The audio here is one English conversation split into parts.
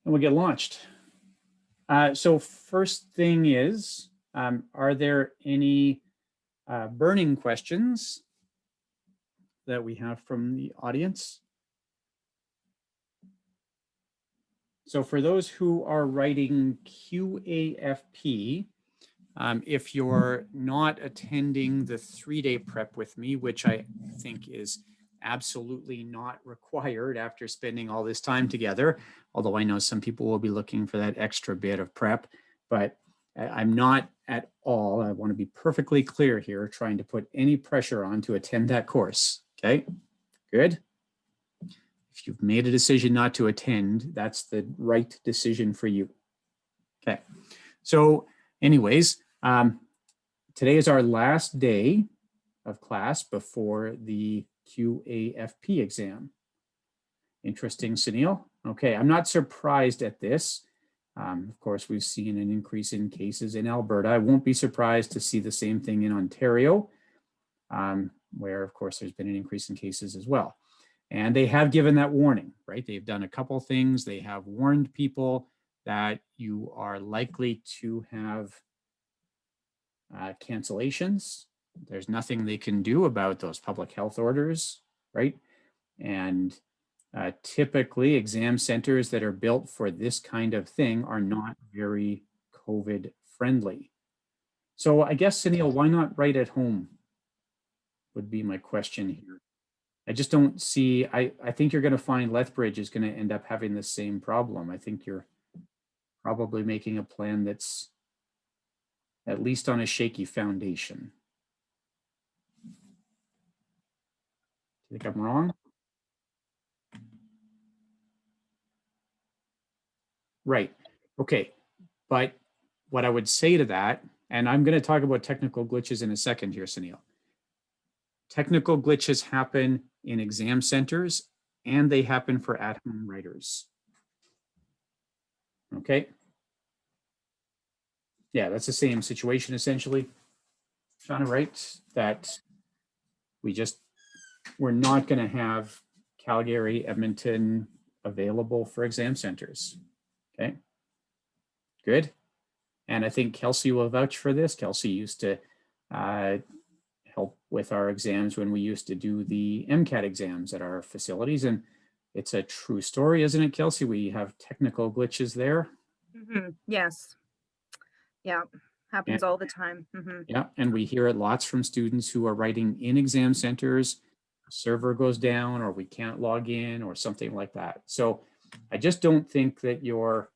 and we'll get launched. So first thing is, are there any burning questions that we have from the audience? So for those who are writing QAFP, if you're not attending the 3-day prep with me, which I think is absolutely not required after spending all this time together, although I know some people will be looking for that extra bit of prep, but I'm not at all, I want to be perfectly clear here, trying to put any pressure on to attend that course. Okay, good. If you've made a decision not to attend, that's the right decision for you. Okay, so anyways, today is our last day of class before the QAFP exam. Interesting, Sunil. Okay, I'm not surprised at this. Of course, we've seen an increase in cases in Alberta. I won't be surprised to see the same thing in Ontario, where, of course, there's been an increase in cases as well. And they have given that warning, right? They've done a couple things. They have warned people that you are likely to have cancellations. There's nothing they can do about those public health orders, right? And typically exam centers that are built for this kind of thing are not very COVID friendly. So I guess, Sunil, why not write at home would be my question here. I just don't see, I think you're going to find Lethbridge is going to end up having the same problem. I think you're probably making a plan that's at least on a shaky foundation. Do you think I'm wrong? Right. Okay. But what I would say to that, and I'm going to talk about technical glitches in a second here, Sunil. Technical glitches happen in exam centers and they happen for at-home writers. Okay. Yeah, that's the same situation essentially, Shauna, right? That we're not going to have Calgary, Edmonton available for exam centers. Okay, good. And I think Kelsey will vouch for this. Kelsey used to help with our exams when we used to do the MCAT exams at our facilities. And it's a true story, isn't it, Kelsey? We have technical glitches there. Mm-hmm. Yes. Yeah. Happens all the time. Mm-hmm. Yeah. And we hear it lots from students who are writing in exam centers. Server goes down or we can't log in or something like that. So I just don't think that you're,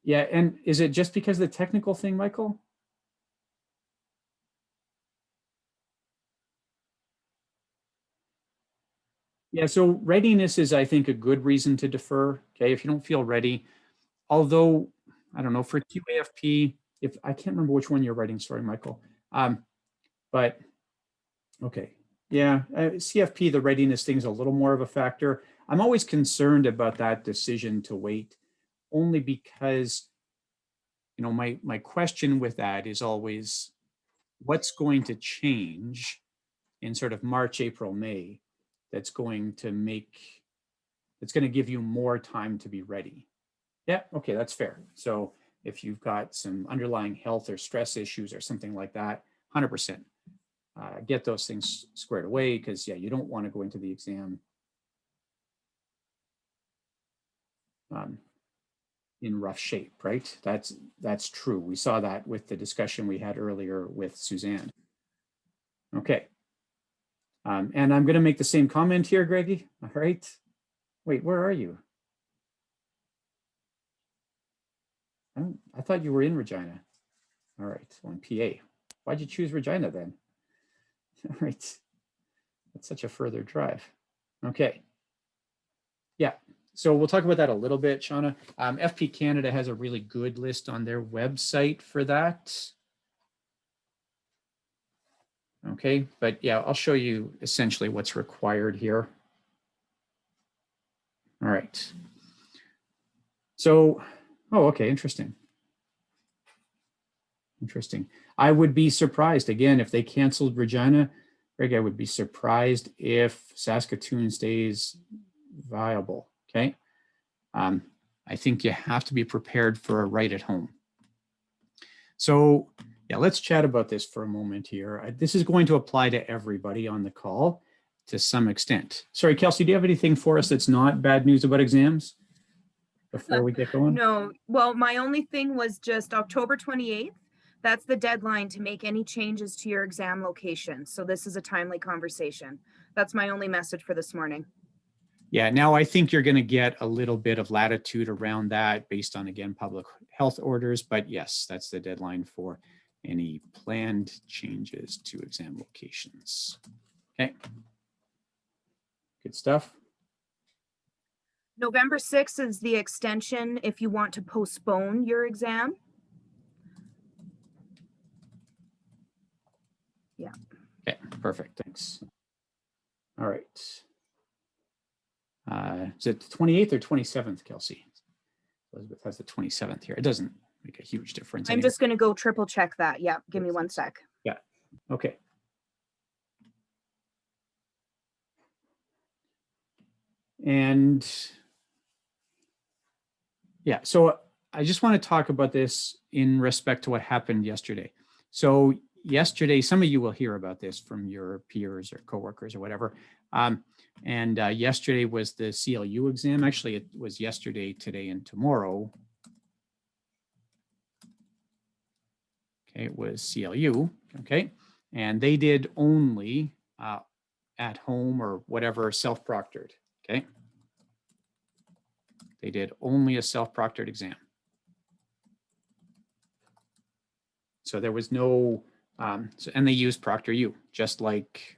yeah. And is it just because of the technical thing, Michael? Yeah, so readiness is, I think, a good reason to defer. Okay, if you don't feel ready, although I don't know for QAFP, if I can't remember which one you're writing, sorry, Michael. But okay, yeah, CFP, the readiness thing is a little more of a factor. I'm always concerned about that decision to wait, only because, you know, my question with that is always, what's going to change in sort of March, April, May, that's going to give you more time to be ready. Yeah, okay, that's fair. So if you've got some underlying health or stress issues or something like that, 100%. Get those things squared away, because yeah, you don't want to go into the exam in rough shape, right? That's true. We saw that with the discussion we had earlier with Suzanne. Okay. And I'm going to make the same comment here, Greggy. All right. Wait, where are you? I thought you were in Regina. All right, well, in PA. Why'd you choose Regina then? All right, that's such a further drive. Okay, yeah, so we'll talk about that a little bit, Shauna. FP Canada has a really good list on their website for that. Okay, but yeah, I'll show you essentially what's required here. All right. So, oh, okay, interesting. Interesting. I would be surprised, again, if they canceled Regina, Greg, I would be surprised if Saskatoon stays viable, okay? I think you have to be prepared for a write at home. So yeah, let's chat about this for a moment here. This is going to apply to everybody on the call to some extent. Sorry, Kelsey, do you have anything for us that's not bad news about exams before we get going? No, well, my only thing was just October 28th. That's the deadline to make any changes to your exam location. So this is a timely conversation. That's my only message for this morning. Yeah, now I think you're going to get a little bit of latitude around that based on, again, public health orders. But yes, that's the deadline for any planned changes to exam locations. Okay. Good stuff. November 6th is the extension if you want to postpone your exam. Yeah. Okay, perfect. Thanks. All right. Is it the 28th or 27th, Kelsey? Elizabeth has the 27th here. It doesn't make a huge difference. I'm just going to go triple check that. Yeah. Give me 1 sec. Yeah. Okay. And yeah, so I just want to talk about this in respect to what happened yesterday. So yesterday, some of you will hear about this from your peers or coworkers or whatever. Yesterday was the CLU exam. Actually, it was yesterday, today, and tomorrow. Okay, it was CLU. Okay, and they did only at home or whatever self-proctored. Okay, they did only a self-proctored exam. So there was no, and they used ProctorU, just like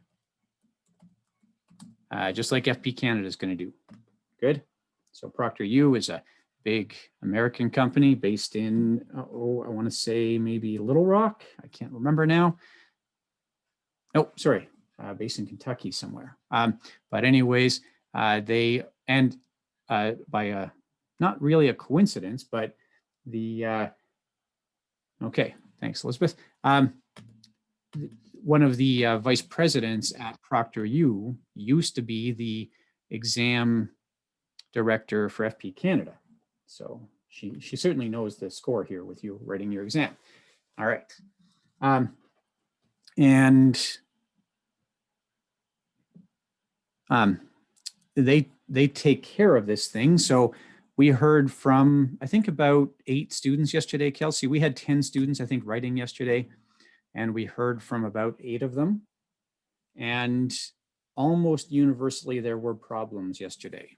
FP Canada is going to do. Good. So ProctorU is a big American company based in, I want to say maybe Little Rock. I can't remember now. Oh, sorry, based in Kentucky somewhere. But anyways, they, and by a, not really a coincidence, but the, okay, thanks, Elizabeth. One of the vice presidents at ProctorU used to be the exam director for FP Canada. So she certainly knows the score here with you writing your exam. All right. They take care of this thing. So we heard from, I think, about 8 students yesterday, Kelsey. We had 10 students, I think, writing yesterday, and we heard from about 8 of them. And almost universally, there were problems yesterday.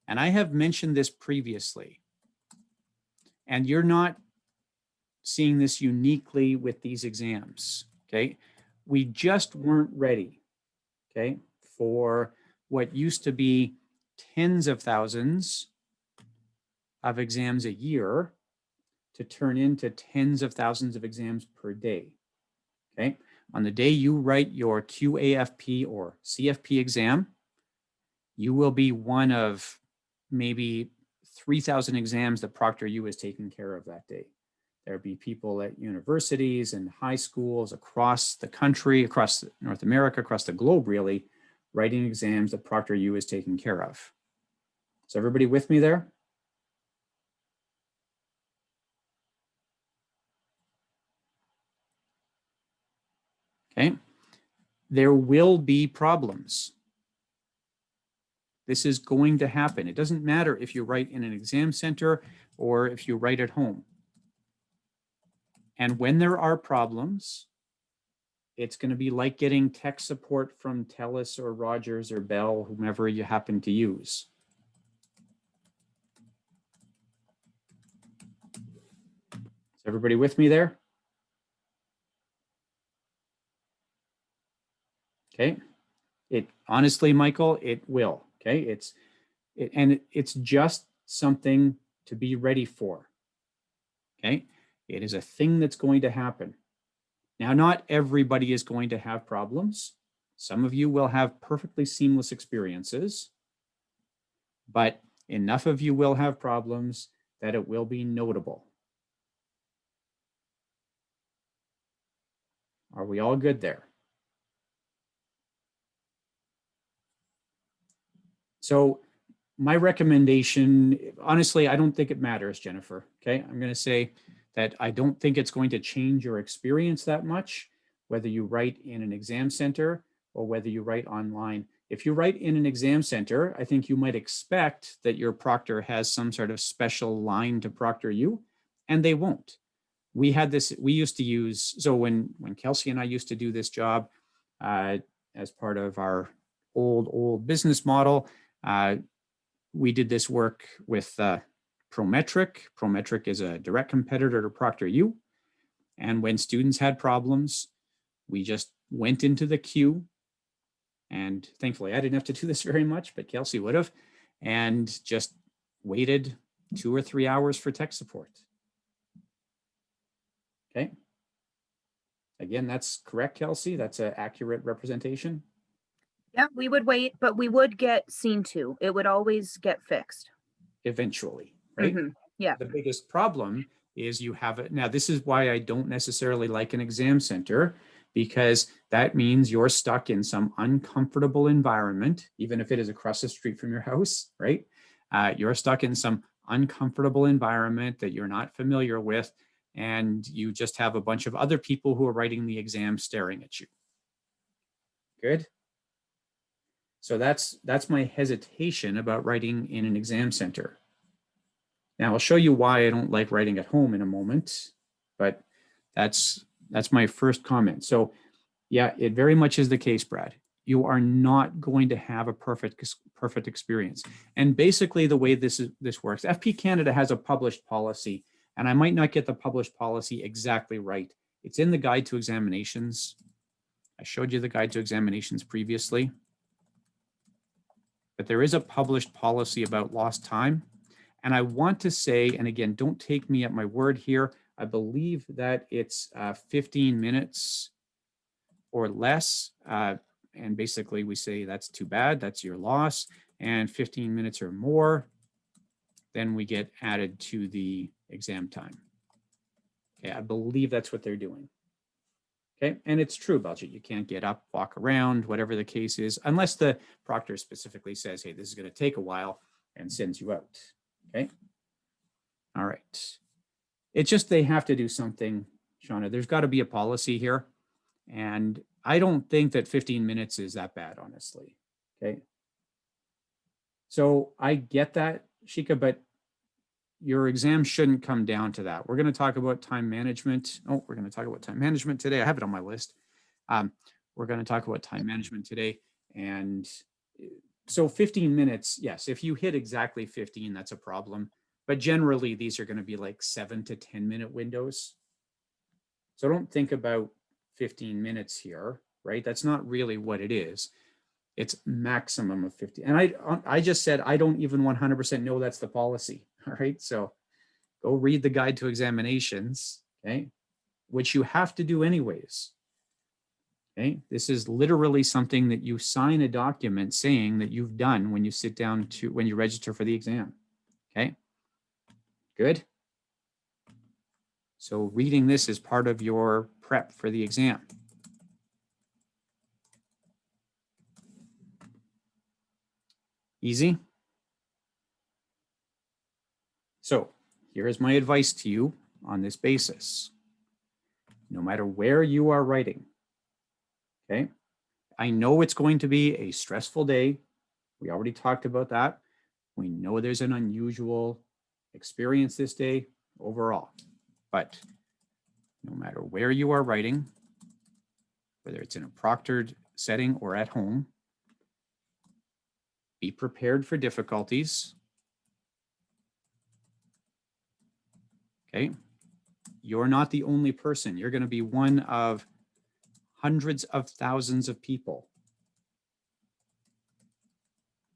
And I have mentioned this previously. And you're not seeing this uniquely with these exams, okay? We just weren't ready, okay, for what used to be tens of thousands of exams a year to turn into tens of thousands of exams per day, okay? On the day you write your QAFP or CFP exam, you will be one of maybe 3,000 exams that ProctorU is taking care of that day. There'll be people at universities and high schools across the country, across North America, across the globe, really, writing exams that ProctorU is taking care of. Is everybody with me there? Okay. There will be problems. This is going to happen. It doesn't matter if you write in an exam center or if you write at home. And when there are problems, it's going to be like getting tech support from TELUS or Rogers or Bell, whomever you happen to use. Is everybody with me there? Okay. It honestly, Michael, it will. Okay. It's just something to be ready for. Okay. It is a thing that's going to happen. Now, not everybody is going to have problems. Some of you will have perfectly seamless experiences, but enough of you will have problems that it will be notable. Are we all good there? So my recommendation, honestly, I don't think it matters, Jennifer. Okay, I'm going to say that I don't think it's going to change your experience that much, whether you write in an exam center or whether you write online. If you write in an exam center, I think you might expect that your proctor has some sort of special line to proctor you, and they won't. We had this, we used to use, so when Kelsey and I used to do this job as part of our old business model, we did this work with Prometric. Prometric is a direct competitor to ProctorU. And when students had problems, we just went into the queue. And thankfully, I didn't have to do this very much, but Kelsey would have, and just waited 2 or 3 hours for tech support. Okay. Again, that's correct, Kelsey. That's an accurate representation. Yeah, we would wait, but we would get seen to. It would always get fixed. Eventually, right? Yeah. The biggest problem is you have it. Now, this is why I don't necessarily like an exam center, because that means you're stuck in some uncomfortable environment, even if it is across the street from your house, right? You're stuck in some uncomfortable environment that you're not familiar with, and you just have a bunch of other people who are writing the exam staring at you. Good. So that's my hesitation about writing in an exam center. Now I'll show you why I don't like writing at home in a moment, but that's my first comment. So yeah, it very much is the case, Brad. You are not going to have a perfect experience. And basically the way this works, FP Canada has a published policy, and I might not get the published policy exactly right. It's in the Guide to Examinations. I showed you the Guide to Examinations previously. But there is a published policy about lost time. And I want to say, and again, don't take me at my word here, I believe that it's 15 minutes or less. And basically we say that's too bad, that's your loss. And 15 minutes or more, then we get added to the exam time. Okay, I believe that's what they're doing. Okay, and it's true about you. You can't get up, walk around, whatever the case is, unless the proctor specifically says, hey, this is going to take a while and sends you out. Okay. All right. It's just they have to do something, Shauna. There's got to be a policy here. And I don't think that 15 minutes is that bad, honestly. Okay. So I get that, Shika, but your exam shouldn't come down to that. We're going to talk about time management. Oh, we're going to talk about time management today. I have it on my list. We're going to talk about time management today. And so 15 minutes, yes, if you hit exactly 15, that's a problem. But generally, these are going to be like 7 to 10 minute windows. So don't think about 15 minutes here, right? That's not really what it is. It's maximum of 50. And I just said, I don't even 100% know that's the policy. All right. So go read the Guide to Examinations, okay, which you have to do anyways. Okay. This is literally something that you sign a document saying that you've done when you sit down to, when you register for the exam. Okay. Good. So reading this is part of your prep for the exam. Easy. So here is my advice to you on this basis. No matter where you are writing, okay, I know it's going to be a stressful day. We already talked about that. We know there's an unusual experience this day overall, but no matter where you are writing, whether it's in a proctored setting or at home, be prepared for difficulties. Okay. You're not the only person. You're going to be one of hundreds of thousands of people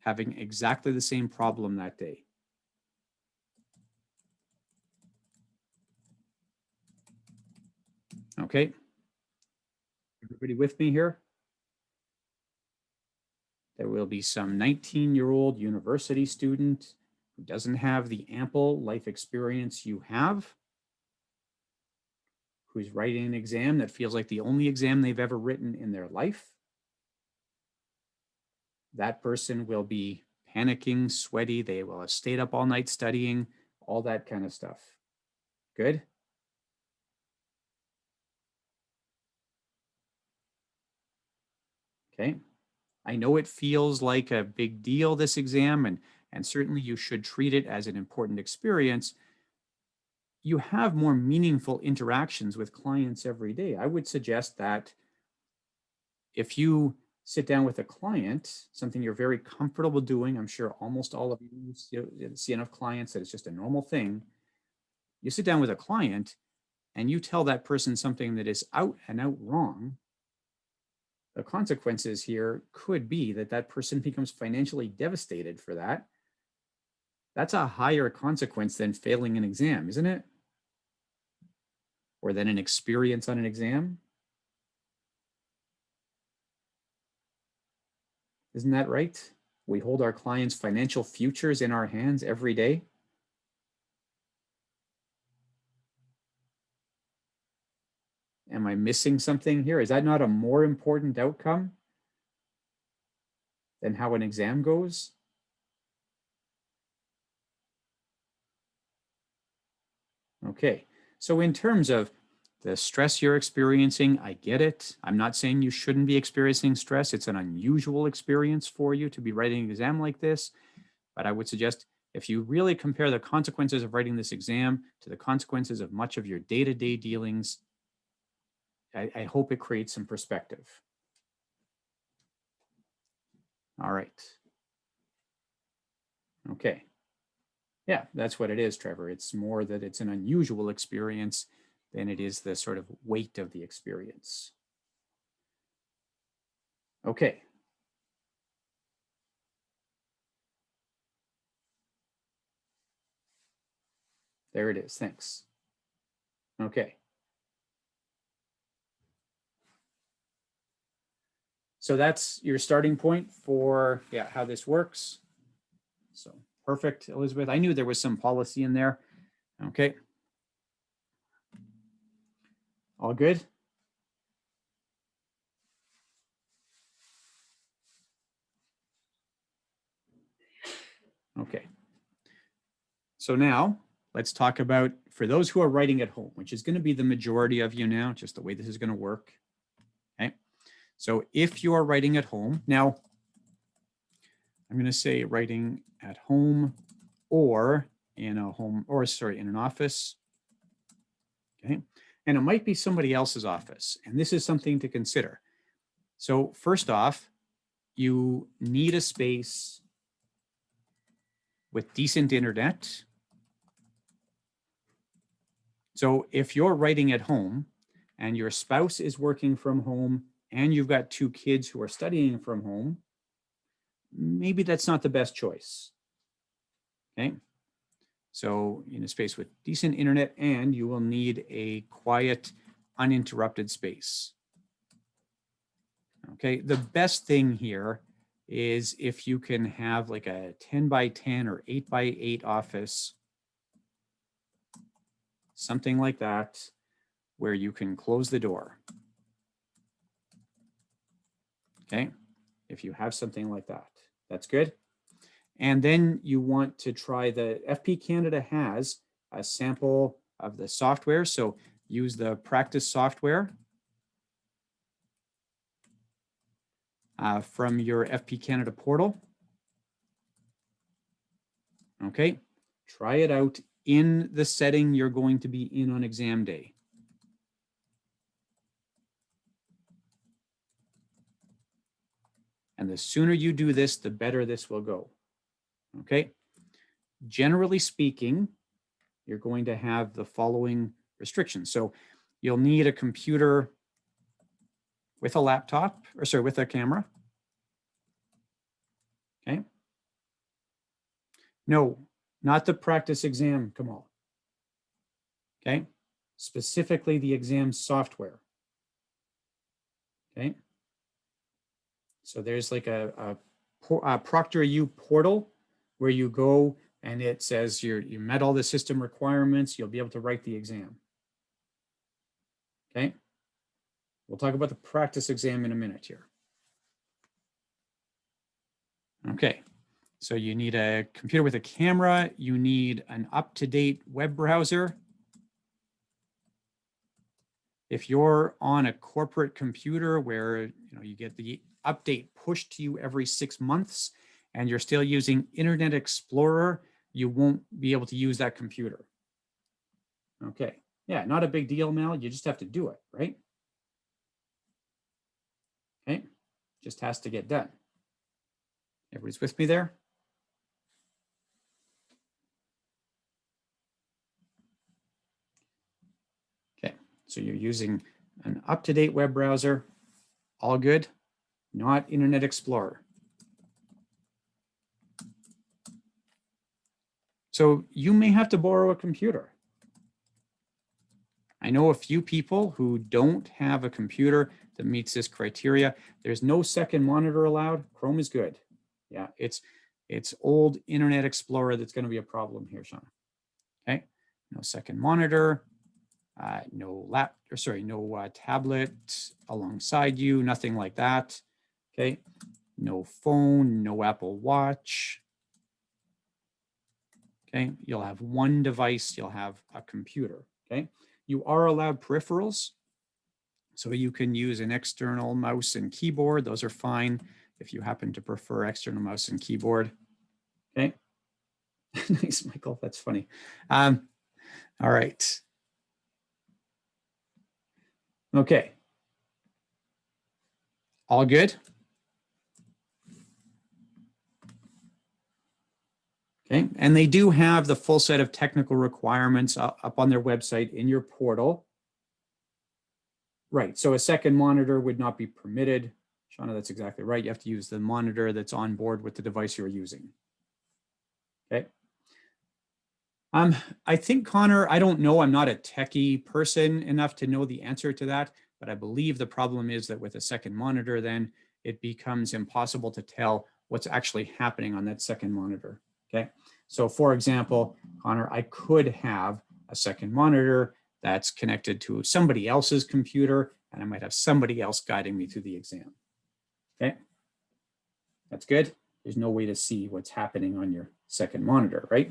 having exactly the same problem that day. Okay. Everybody with me here? There will be some 19-year-old university student who doesn't have the ample life experience you have, who's writing an exam that feels like the only exam they've ever written in their life. That person will be panicking, sweaty. They will have stayed up all night studying, all that kind of stuff. Good? Okay. I know it feels like a big deal, this exam, and certainly you should treat it as an important experience. You have more meaningful interactions with clients every day. I would suggest that if you sit down with a client, something you're very comfortable doing, I'm sure almost all of you see enough clients that it's just a normal thing. You sit down with a client and you tell that person something that is out and out wrong, the consequences here could be that that person becomes financially devastated for that. That's a higher consequence than failing an exam, isn't it? Or than an experience on an exam. Isn't that right? We hold our clients' financial futures in our hands every day. Am I missing something here? Is that not a more important outcome than how an exam goes? Okay, so in terms of the stress you're experiencing, I get it. I'm not saying you shouldn't be experiencing stress. It's an unusual experience for you to be writing an exam like this. But I would suggest if you really compare the consequences of writing this exam to the consequences of much of your day-to-day dealings, I hope it creates some perspective. All right. Okay. Yeah, that's what it is, Trevor. It's more that it's an unusual experience than it is the sort of weight of the experience. Okay. There it is. Thanks. Okay. So that's your starting point for how this works. So perfect, Elizabeth. I knew there was some policy in there. Okay. All good? Okay. So now let's talk about, for those who are writing at home, which is going to be the majority of you now, just the way this is going to work. Okay. So if you are writing at home, now I'm going to say writing at home or in a home, or sorry, in an office. Okay. And it might be somebody else's office. And this is something to consider. So first off, you need a space with decent internet. So if you're writing at home and your spouse is working from home and you've got 2 kids who are studying from home, maybe that's not the best choice. Okay. So in a space with decent internet, and you will need a quiet, uninterrupted space. Okay. The best thing here is if you can have like a 10 by 10 or 8 by 8 office, something like that, where you can close the door. Okay. If you have something like that, that's good. And then you want to try the FP Canada has a sample of the software. So use the practice software from your FP Canada portal. Okay, try it out in the setting you're going to be in on exam day. And the sooner you do this, the better this will go. Okay, generally speaking, you're going to have the following restrictions. So you'll need a computer with a laptop, or sorry, with a camera. Okay. No, not the practice exam, Kamal. Okay. Specifically the exam software. Okay. So there's like a ProctorU portal where you go and it says you met all the system requirements, you'll be able to write the exam. Okay. We'll talk about the practice exam in a minute here. Okay. So you need a computer with a camera. You need an up-to-date web browser. If you're on a corporate computer where you get the update pushed to you every 6 months and you're still using Internet Explorer, you won't be able to use that computer. Okay, yeah, not a big deal, Mel. You just have to do it, right? Okay, just has to get done. Everybody's with me there? Okay, so you're using an up-to-date web browser, all good, not Internet Explorer. So you may have to borrow a computer. I know a few people who don't have a computer that meets this criteria. There's no second monitor allowed. Chrome is good. Yeah, it's old Internet Explorer that's going to be a problem here, Shauna. Okay, no second monitor, no tablet alongside you, nothing like that. Okay, no phone, no Apple Watch. Okay, you'll have one device, you'll have a computer. Okay, you are allowed peripherals. So you can use an external mouse and keyboard. Those are fine if you happen to prefer external mouse and keyboard. Okay. Nice, Michael. That's funny. All right. Okay. All good? Okay. And they do have the full set of technical requirements up on their website in your portal. Right. So a second monitor would not be permitted. Shauna, that's exactly right. You have to use the monitor that's on board with the device you're using. Okay. I think, Connor, I don't know, I'm not a techie person enough to know the answer to that, but I believe the problem is that with a second monitor, then it becomes impossible to tell what's actually happening on that second monitor. Okay. So for example, Connor, I could have a second monitor that's connected to somebody else's computer, and I might have somebody else guiding me through the exam. Okay. That's good. There's no way to see what's happening on your second monitor, right?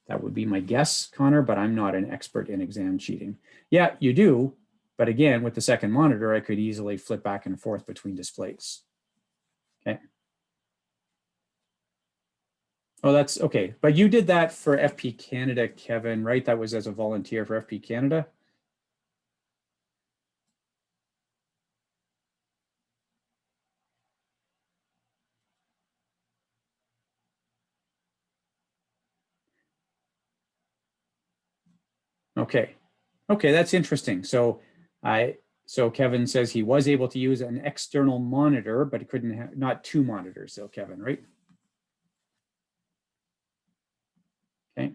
That would be my guess, Connor, but I'm not an expert in exam cheating. Yeah, you do. But again, with the second monitor, I could easily flip back and forth between displays. Okay. Oh, that's okay. But you did that for FP Canada, Kevin, right? That was as a volunteer for FP Canada. Okay. Okay, that's interesting. So Kevin says he was able to use an external monitor, but he couldn't have not two monitors, so Kevin, right? Okay.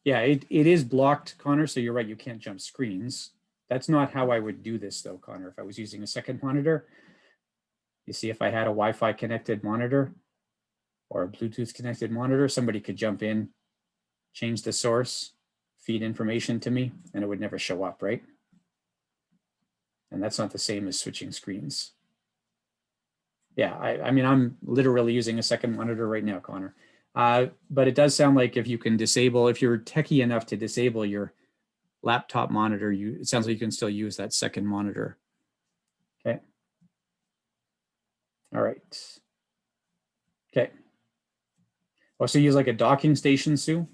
Yeah, it is blocked, Connor, so you're right, you can't jump screens. That's not how I would do this though, Connor, if I was using a second monitor. You see, if I had a Wi-Fi connected monitor or a Bluetooth connected monitor, somebody could jump in, change the source, feed information to me, and it would never show up, right? And that's not the same as switching screens. Yeah, I mean, I'm literally using a second monitor right now, Connor. But it does sound like if you can disable, if you're techie enough to disable your laptop monitor, it sounds like you can still use that second monitor. Okay. All right. Okay. Oh, so you use like a docking station, Sue?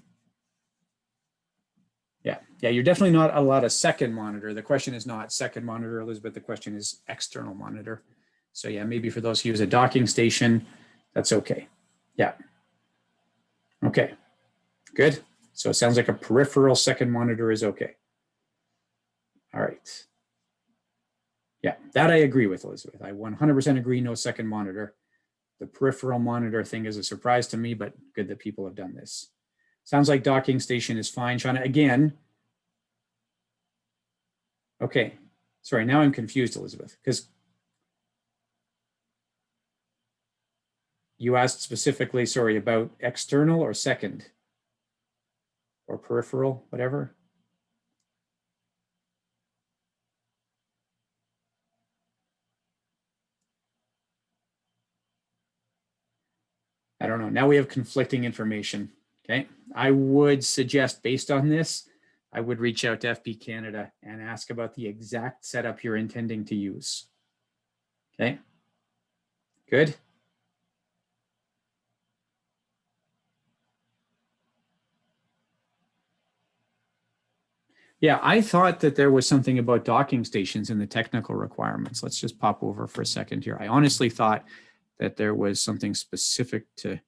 Yeah. Yeah, you're definitely not allowed a second monitor. The question is not second monitor, Elizabeth. The question is external monitor. So yeah, maybe for those who use a docking station, that's okay. Yeah. Okay. Good. So it sounds like a peripheral second monitor is okay. All right. Yeah, that I agree with, Elizabeth. I 100% agree, no second monitor. The peripheral monitor thing is a surprise to me, but good that people have done this. Sounds like docking station is fine, Shauna. Again, okay. Sorry, now I'm confused, Elizabeth, because you asked specifically, sorry, about external or second or peripheral, whatever. I don't know. Now we have conflicting information. Okay. I would suggest, based on this, I would reach out to FP Canada and ask about the exact setup you're intending to use. Okay. Good. Yeah, I thought that there was something about docking stations in the technical requirements. Let's just pop over for a second here. I honestly thought that there was something specific to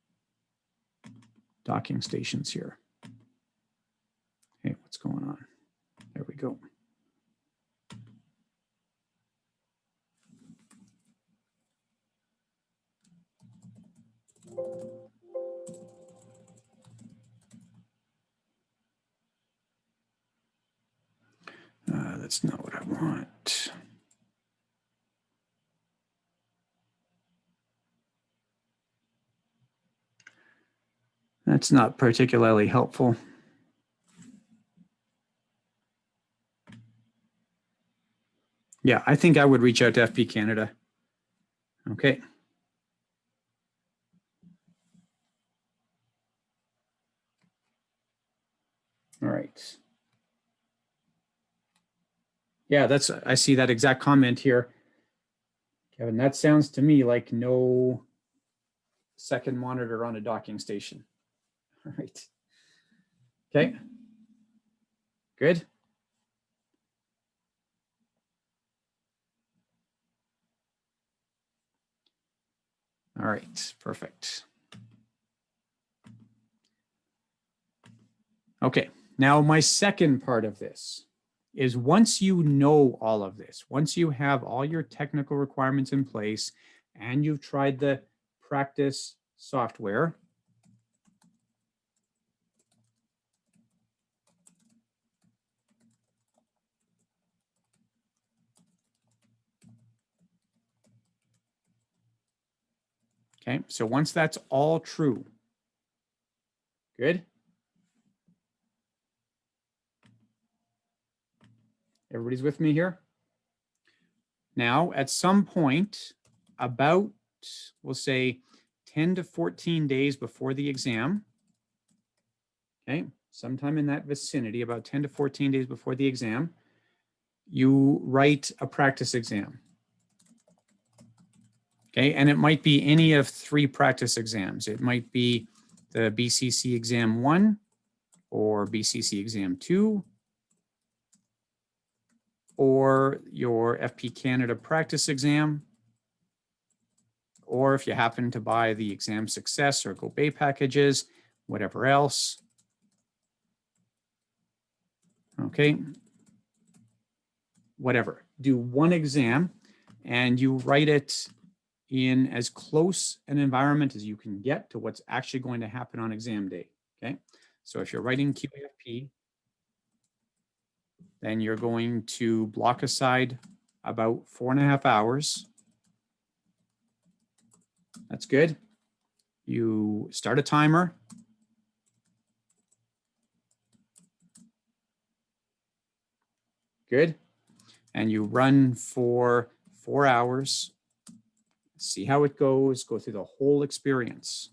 docking stations here. Hey, what's going on? There we go. That's not what I want. That's not particularly helpful. Yeah, I think I would reach out to FP Canada. Okay. All right. Yeah, I see that exact comment here. Kevin, that sounds to me like no second monitor on a docking station. All right. Okay. Good. All right, perfect. Okay, now my second part of this is once you know all of this, once you have all your technical requirements in place and you've tried the practice software, okay, so once that's all true, good. Everybody's with me here? Now, at some point, about, we'll say 10 to 14 days before the exam, okay, sometime in that vicinity, about 10 to 14 days before the exam, you write a practice exam. Okay, and it might be any of 3 practice exams. It might be the BCC exam 1 or BCC exam 2 or your FP Canada practice exam, or if you happen to buy the Exam Success or Go Bay packages, whatever else. Okay, whatever. Do one exam and you write it in as close an environment as you can get to what's actually going to happen on exam day. Okay, so if you're writing QAFP, then you're going to block aside about 4.5 hours. That's good. You start a timer. Good. And you run for 4 hours. See how it goes. Go through the whole experience.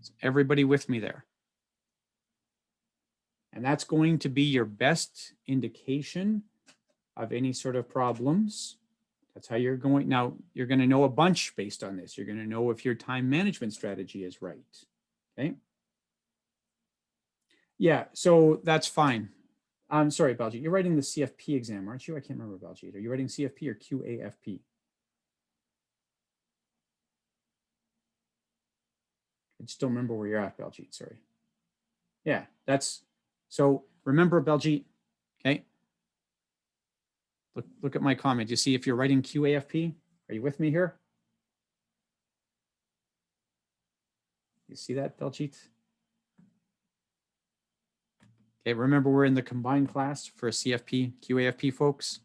Is everybody with me there? And that's going to be your best indication of any sort of problems. That's how you're going. Now, you're going to know a bunch based on this. You're going to know if your time management strategy is right. Okay. Yeah, so that's fine. I'm sorry, Baljeet. You're writing the CFP exam, aren't you? I can't remember, Baljeet. Are you writing CFP or QAFP? I just don't remember where you're at, Baljeet. Sorry. Yeah, that's so. Remember, Baljeet. Okay. Look at my comment. You see if you're writing QAFP. Are you with me here? You see that, Baljeet? Okay, remember we're in the combined class for CFP, QAFP, folks.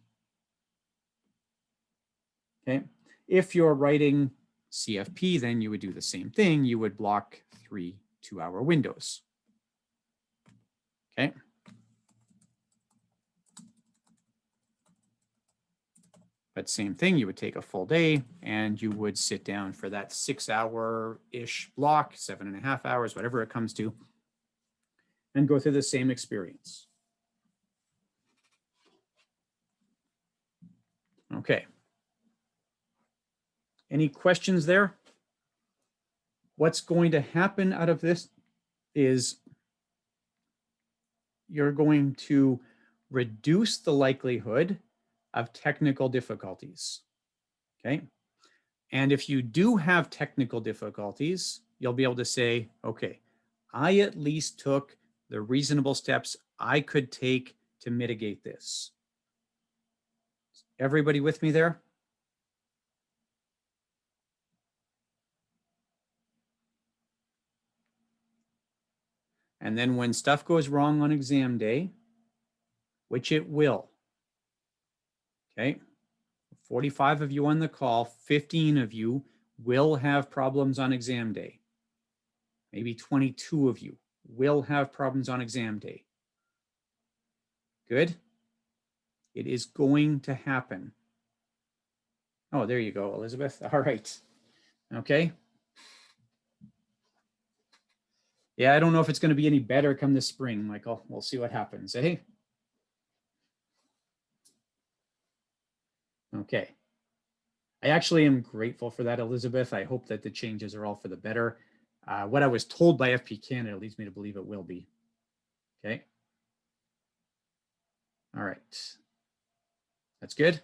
Okay, if you're writing CFP, then you would do the same thing. You would block 3 2-hour windows. Okay. But same thing, you would take a full day and you would sit down for that 6 hour-ish block, 7.5 hours, whatever it comes to, and go through the same experience. Okay. Any questions there? What's going to happen out of this is you're going to reduce the likelihood of technical difficulties. Okay. And if you do have technical difficulties, you'll be able to say, okay, I at least took the reasonable steps I could take to mitigate this. Everybody with me there? And then when stuff goes wrong on exam day, which it will, okay, 45 of you on the call, 15 of you will have problems on exam day. Maybe 22 of you will have problems on exam day. Good? It is going to happen. Oh, there you go, Elizabeth. All right. Okay. Yeah, I don't know if it's going to be any better come this spring, Michael. We'll see what happens, eh? Okay. I actually am grateful for that, Elizabeth. I hope that the changes are all for the better. What I was told by FP Canada leads me to believe it will be. Okay. All right. That's good.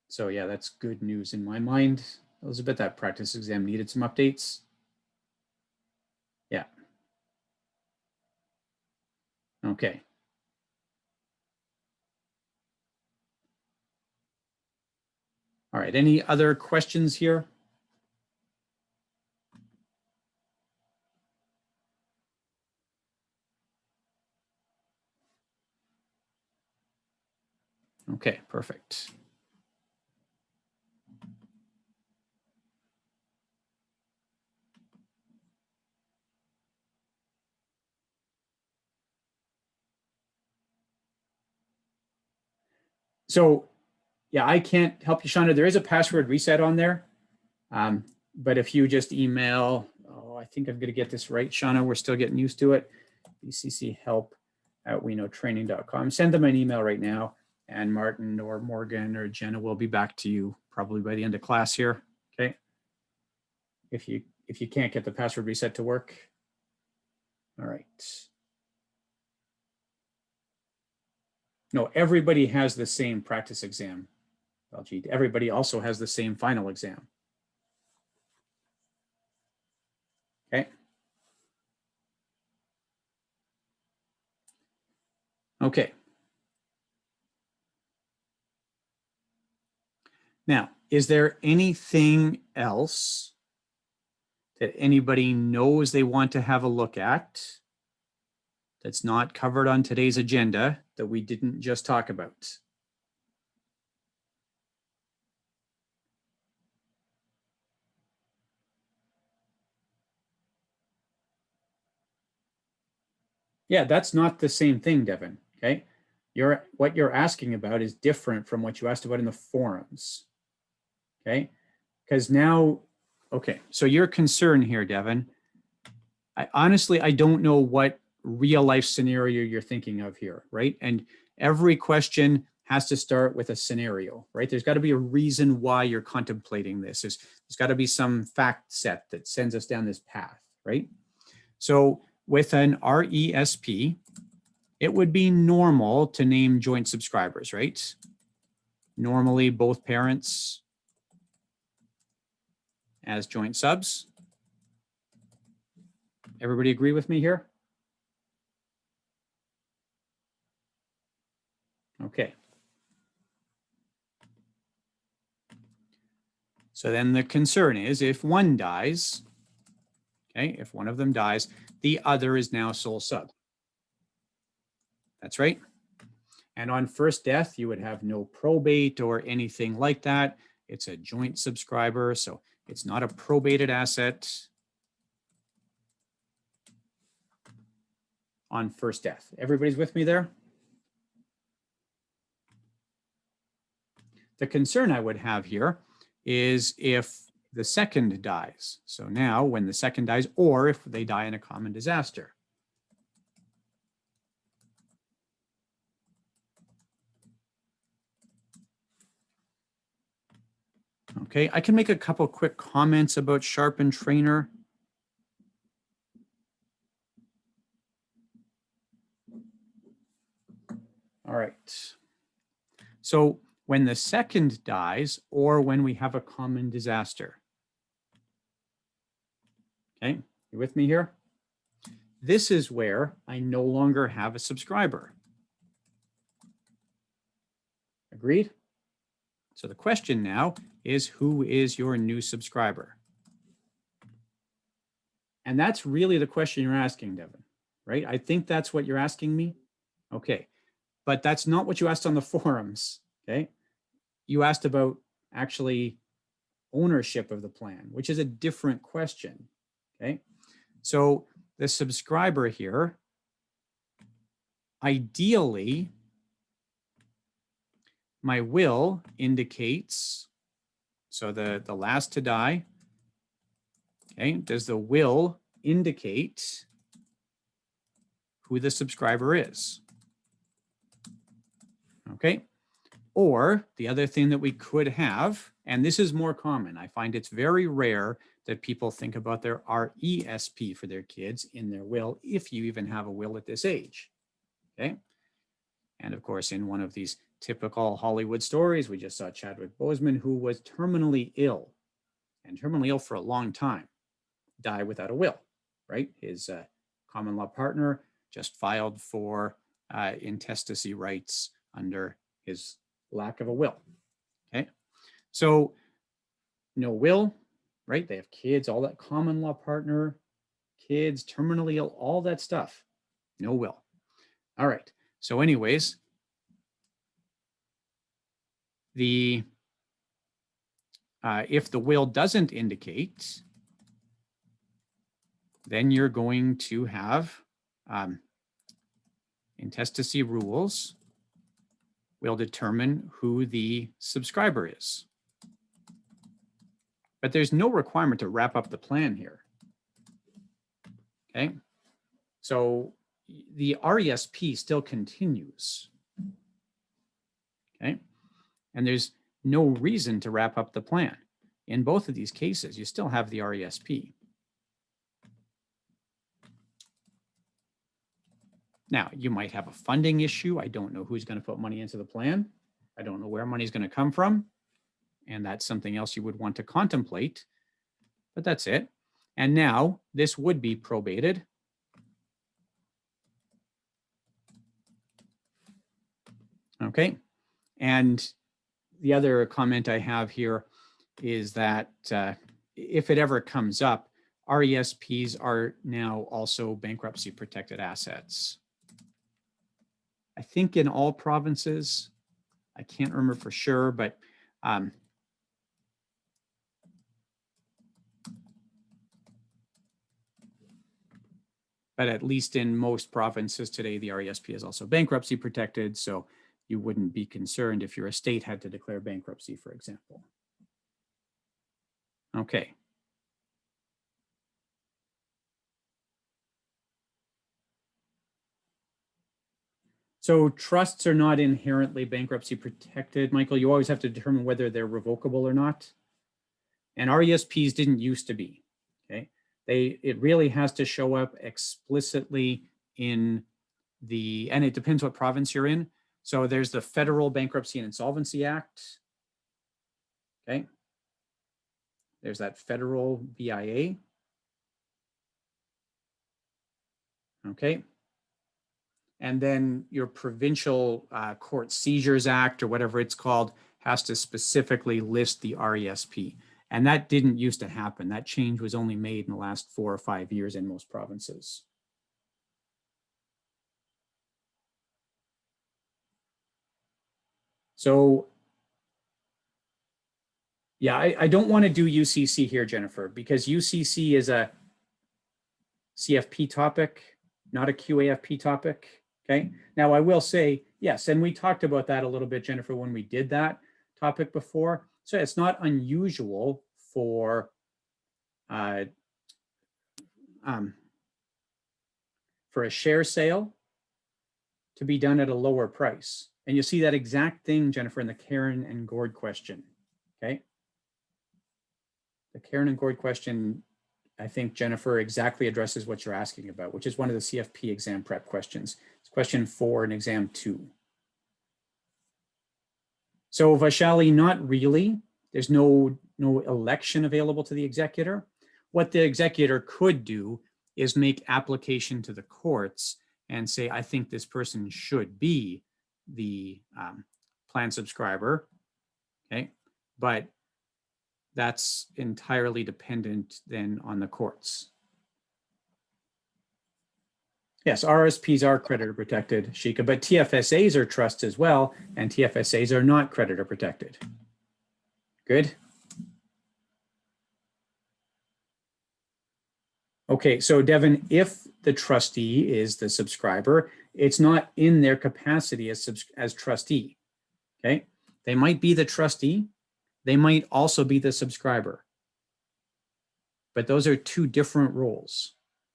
So yeah, that's good news in my mind. Elizabeth, that practice exam needed some updates. Yeah. Okay. All right. Any other questions here? Okay, perfect. So yeah, I can't help you, Shauna. There is a password reset on there. But if you just email, oh, I think I'm going to get this right, Shauna. We're still getting used to it. bcchelp@weknowtraining.com. Send them an email right now, and Martin or Morgan or Jenna will be back to you probably by the end of class here. Okay. If you can't get the password reset to work. All right. No, everybody has the same practice exam. Everybody also has the same final exam. Okay. Okay. Now, is there anything else that anybody knows they want to have a look at that's not covered on today's agenda that we didn't just talk about? Yeah, that's not the same thing, Devin. Okay. What you're asking about is different from what you asked about in the forums. Okay. Because now, okay, so your concern here, Devin, I honestly don't know what real life scenario you're thinking of here, right? And every question has to start with a scenario, right? There's got to be a reason why you're contemplating this. There's got to be some fact set that sends us down this path, right? So with an RESP, it would be normal to name joint subscribers, right? Normally both parents as joint subs. Everybody agree with me here? Okay. So then the concern is if one dies, okay, if one of them dies, the other is now sole sub. That's right. And on first death, you would have no probate or anything like that. It's a joint subscriber, so it's not a probated asset on first death. Everybody's with me there? The concern I would have here is if the second dies. So now when the second dies, or if they die in a common disaster. Okay, I can make a couple quick comments about Sharp and Trainer. All right. So when the second dies, or when we have a common disaster. Okay, you with me here? This is where I no longer have a subscriber. Agreed? So the question now is, who is your new subscriber? And that's really the question you're asking, Devin, right? I think that's what you're asking me. Okay, but that's not what you asked on the forums, okay? You asked about actually ownership of the plan, which is a different question, okay? So the subscriber here, ideally, my will indicates, so the last to die, okay, does the will indicate who the subscriber is? Okay, or the other thing that we could have, and this is more common, I find it's very rare that people think about their RESP for their kids in their will, if you even have a will at this age, okay? And of course, in one of these typical Hollywood stories, we just saw Chadwick Boseman, who was terminally ill, and terminally ill for a long time, die without a will, right? His common law partner just filed for intestacy rights under his lack of a will, okay? So no will, right? They have kids, all that common law partner, kids, terminally ill, all that stuff, no will. All right, so anyways, the if the will doesn't indicate, then you're going to have intestacy rules will determine who the subscriber is. But there's no requirement to wrap up the plan here. Okay, so the RESP still continues. Okay, and there's no reason to wrap up the plan. In both of these cases, you still have the RESP. Now, you might have a funding issue. I don't know who's going to put money into the plan. I don't know where money is going to come from. And that's something else you would want to contemplate. But that's it. And now this would be probated. Okay. And the other comment I have here is that if it ever comes up, RESPs are now also bankruptcy protected assets. I think in all provinces, I can't remember for sure, but at least in most provinces today, the RESP is also bankruptcy protected. So you wouldn't be concerned if your estate had to declare bankruptcy, for example. Okay. So trusts are not inherently bankruptcy protected, Michael. You always have to determine whether they're revocable or not. And RESPs didn't used to be, okay? It really has to show up explicitly in the, and it depends what province you're in. So there's the Federal Bankruptcy and Insolvency Act, okay? There's that federal BIA, okay? And then your Provincial Court Seizures Act, or whatever it's called, has to specifically list the RESP. And that didn't used to happen. That change was only made in the last 4 or 5 years in most provinces. So yeah, I don't want to do UCC here, Jennifer, because UCC is a CFP topic, not a QAFP topic. Okay. Now I will say, yes, and we talked about that a little bit, Jennifer, when we did that, topic before. So it's not unusual for a share sale to be done at a lower price. And you see that exact thing, Jennifer, in the Karen and Gord question, okay? The Karen and Gord question, I think, Jennifer, exactly addresses what you're asking about, which is one of the CFP exam prep questions. It's question 4 in exam 2. So Vaishali, not really. There's no election available to the executor. What the executor could do is make application to the courts and say, I think this person should be the plan subscriber, okay? But that's entirely dependent then on the courts. Yes, RSPs are creditor protected, Shika, but TFSAs are trusts as well, and TFSAs are not creditor protected. Good. Okay, so Devin, if the trustee is the subscriber, it's not in their capacity as trustee, okay? They might be the trustee, they might also be the subscriber, but those are two different roles.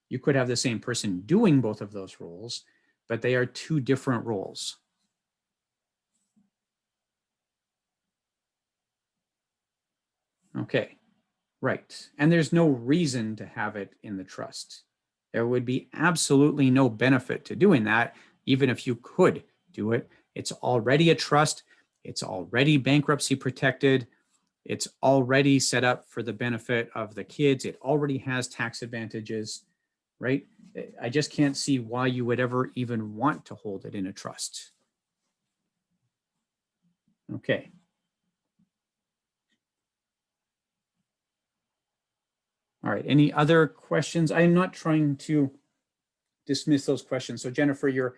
You could have the same person doing both of those roles, but they are two different roles. Okay, right. And there's no reason to have it in the trust. There would be absolutely no benefit to doing that, even if you could do it. It's already a trust. It's already bankruptcy protected. It's already set up for the benefit of the kids. It already has tax advantages, right? I just can't see why you would ever even want to hold it in a trust. Okay. All right, any other questions? I'm not trying to dismiss those questions. So Jennifer, your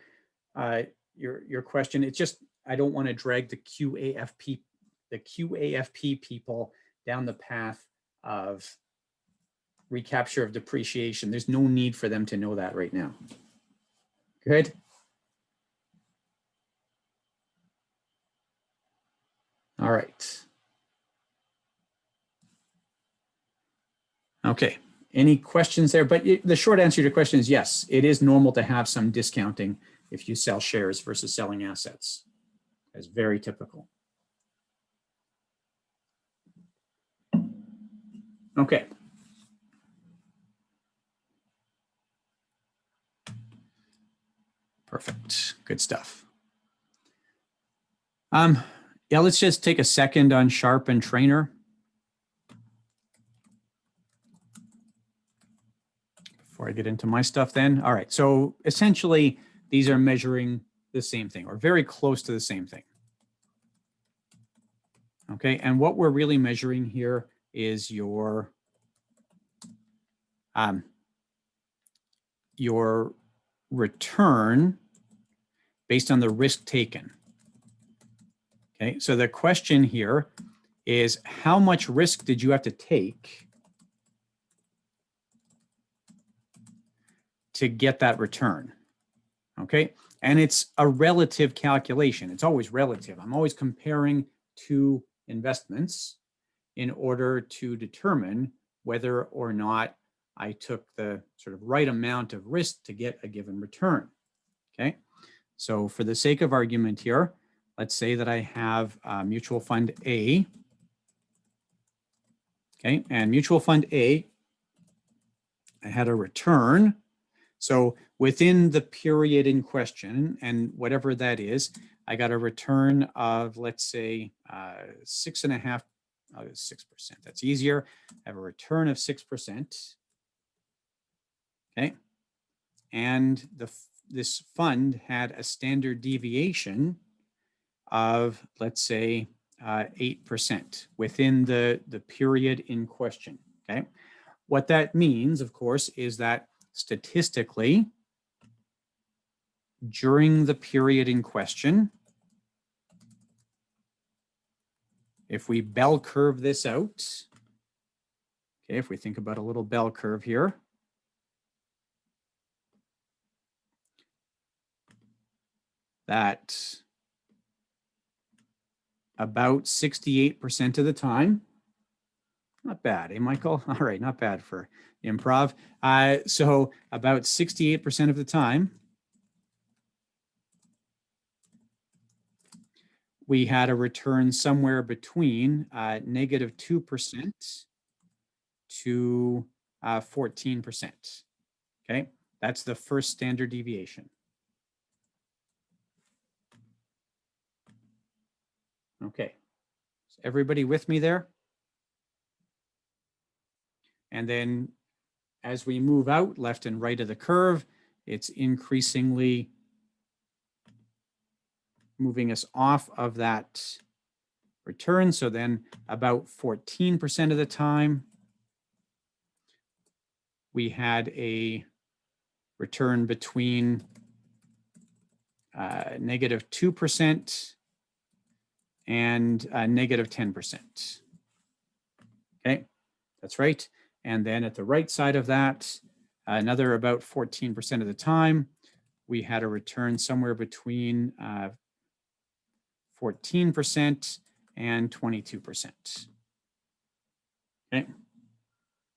question, it's just, I don't want to drag the QAFP people down the path of recapture of depreciation. There's no need for them to know that right now. Good. All right. Okay. Any questions there? But the short answer to your question is yes, it is normal to have some discounting if you sell shares versus selling assets. That's very typical. Okay. Perfect. Good stuff. Yeah, let's just take a second on Sharp and Trainer. Before I get into my stuff then. All right, so essentially these are measuring the same thing or very close to the same thing. Okay, and what we're really measuring here is your return based on the risk taken. Okay, so the question here is how much risk did you have to take to get that return? Okay, and it's a relative calculation. It's always relative. I'm always comparing two investments in order to determine whether or not I took the sort of right amount of risk to get a given return. Okay, so for the sake of argument here, let's say that I have mutual fund A. Okay, and mutual fund A, I had a return. So within the period in question, and whatever that is, I got a return of, let's say, 6.5%. That's easier. I have a return of 6%. Okay, and this fund had a standard deviation of, let's say, 8% within the period in question. Okay, what that means, of course, is that statistically, during the period in question, if we bell curve this out, okay, if we think about a little bell curve here, that about 68% of the time. Not bad, eh, Michael? All right, not bad for improv. So about 68% of the time, we had a return somewhere between negative 2% to 14%. Okay, that's the first standard deviation. Okay, is everybody with me there? And then as we move out left and right of the curve, it's increasingly moving us off of that return. So then about 14% of the time, we had a return between negative 2% and negative 10%. Okay, that's right. And then at the right side of that, another about 14% of the time, we had a return somewhere between 14% and 22%. Okay,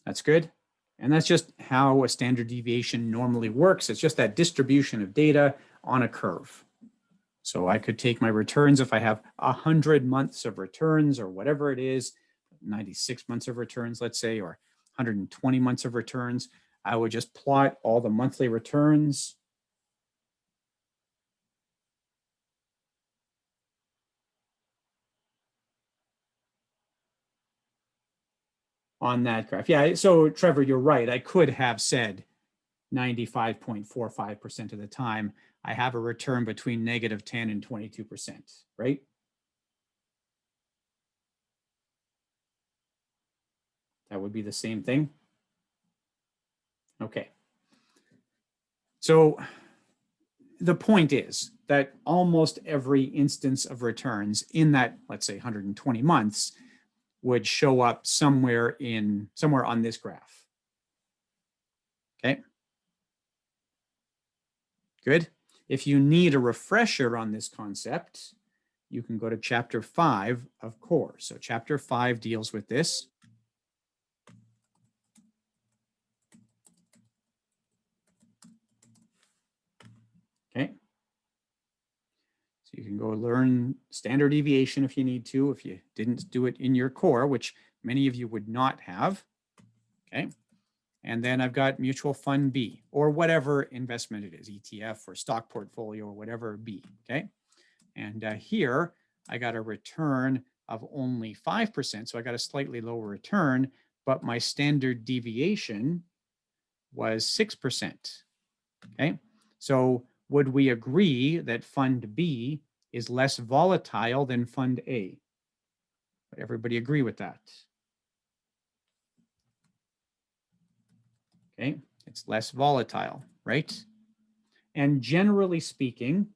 that's good. And that's just how a standard deviation normally works. It's just that distribution of data on a curve. So I could take my returns if I have 100 months of returns or whatever it is, 96 months of returns, let's say, or 120 months of returns. I would just plot all the monthly returns on that graph. Yeah, so Trevor, you're right. I could have said 95.45% of the time, I have a return between negative 10 and 22%, right? That would be the same thing. Okay. So the point is that almost every instance of returns in that, let's say 120 months, would show up somewhere on this graph. Okay. Good. If you need a refresher on this concept, you can go to chapter 5 of CORE. So chapter 5 deals with this. Okay. So you can go learn standard deviation if you need to, if you didn't do it in your core, which many of you would not have. Okay. And then I've got mutual fund B or whatever investment it is, ETF or stock portfolio or whatever B. Okay. And here I got a return of only 5%. So I got a slightly lower return, but my standard deviation was 6%. Okay. So would we agree that fund B is less volatile than fund A? Would everybody agree with that? Okay, it's less volatile, right? And generally speaking,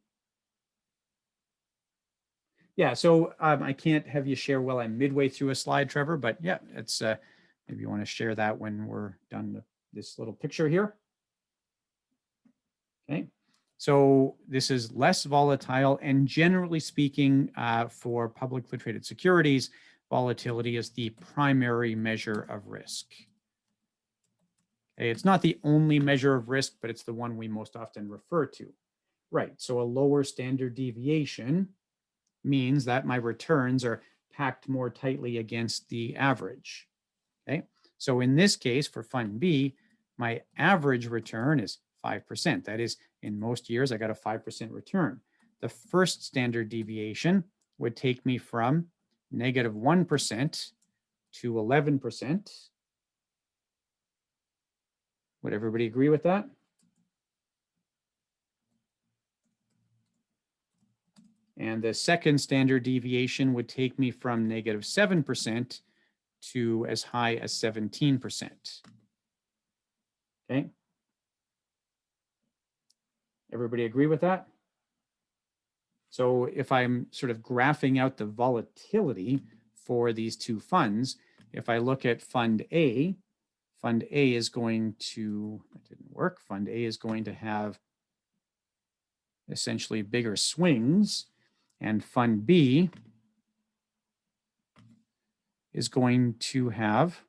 yeah, so I can't have you share while I'm midway through a slide, Trevor, but yeah, it's maybe you want to share that when we're done with this little picture here. Okay, so this is less volatile, and generally speaking, for publicly traded securities, volatility is the primary measure of risk. Okay, it's not the only measure of risk, but it's the one we most often refer to. Right, so a lower standard deviation means that my returns are packed more tightly against the average. Okay, so in this case for fund B, my average return is 5%. That is, in most years, I got a 5% return. The first standard deviation would take me from negative 1% to 11%. Would everybody agree with that? And the second standard deviation would take me from negative 7% to as high as 17%. Okay. Everybody agree with that? So if I'm sort of graphing out the volatility for these two funds, if I look at Fund A is going to, that didn't work, Fund A is going to have essentially bigger swings, and Fund B is going to have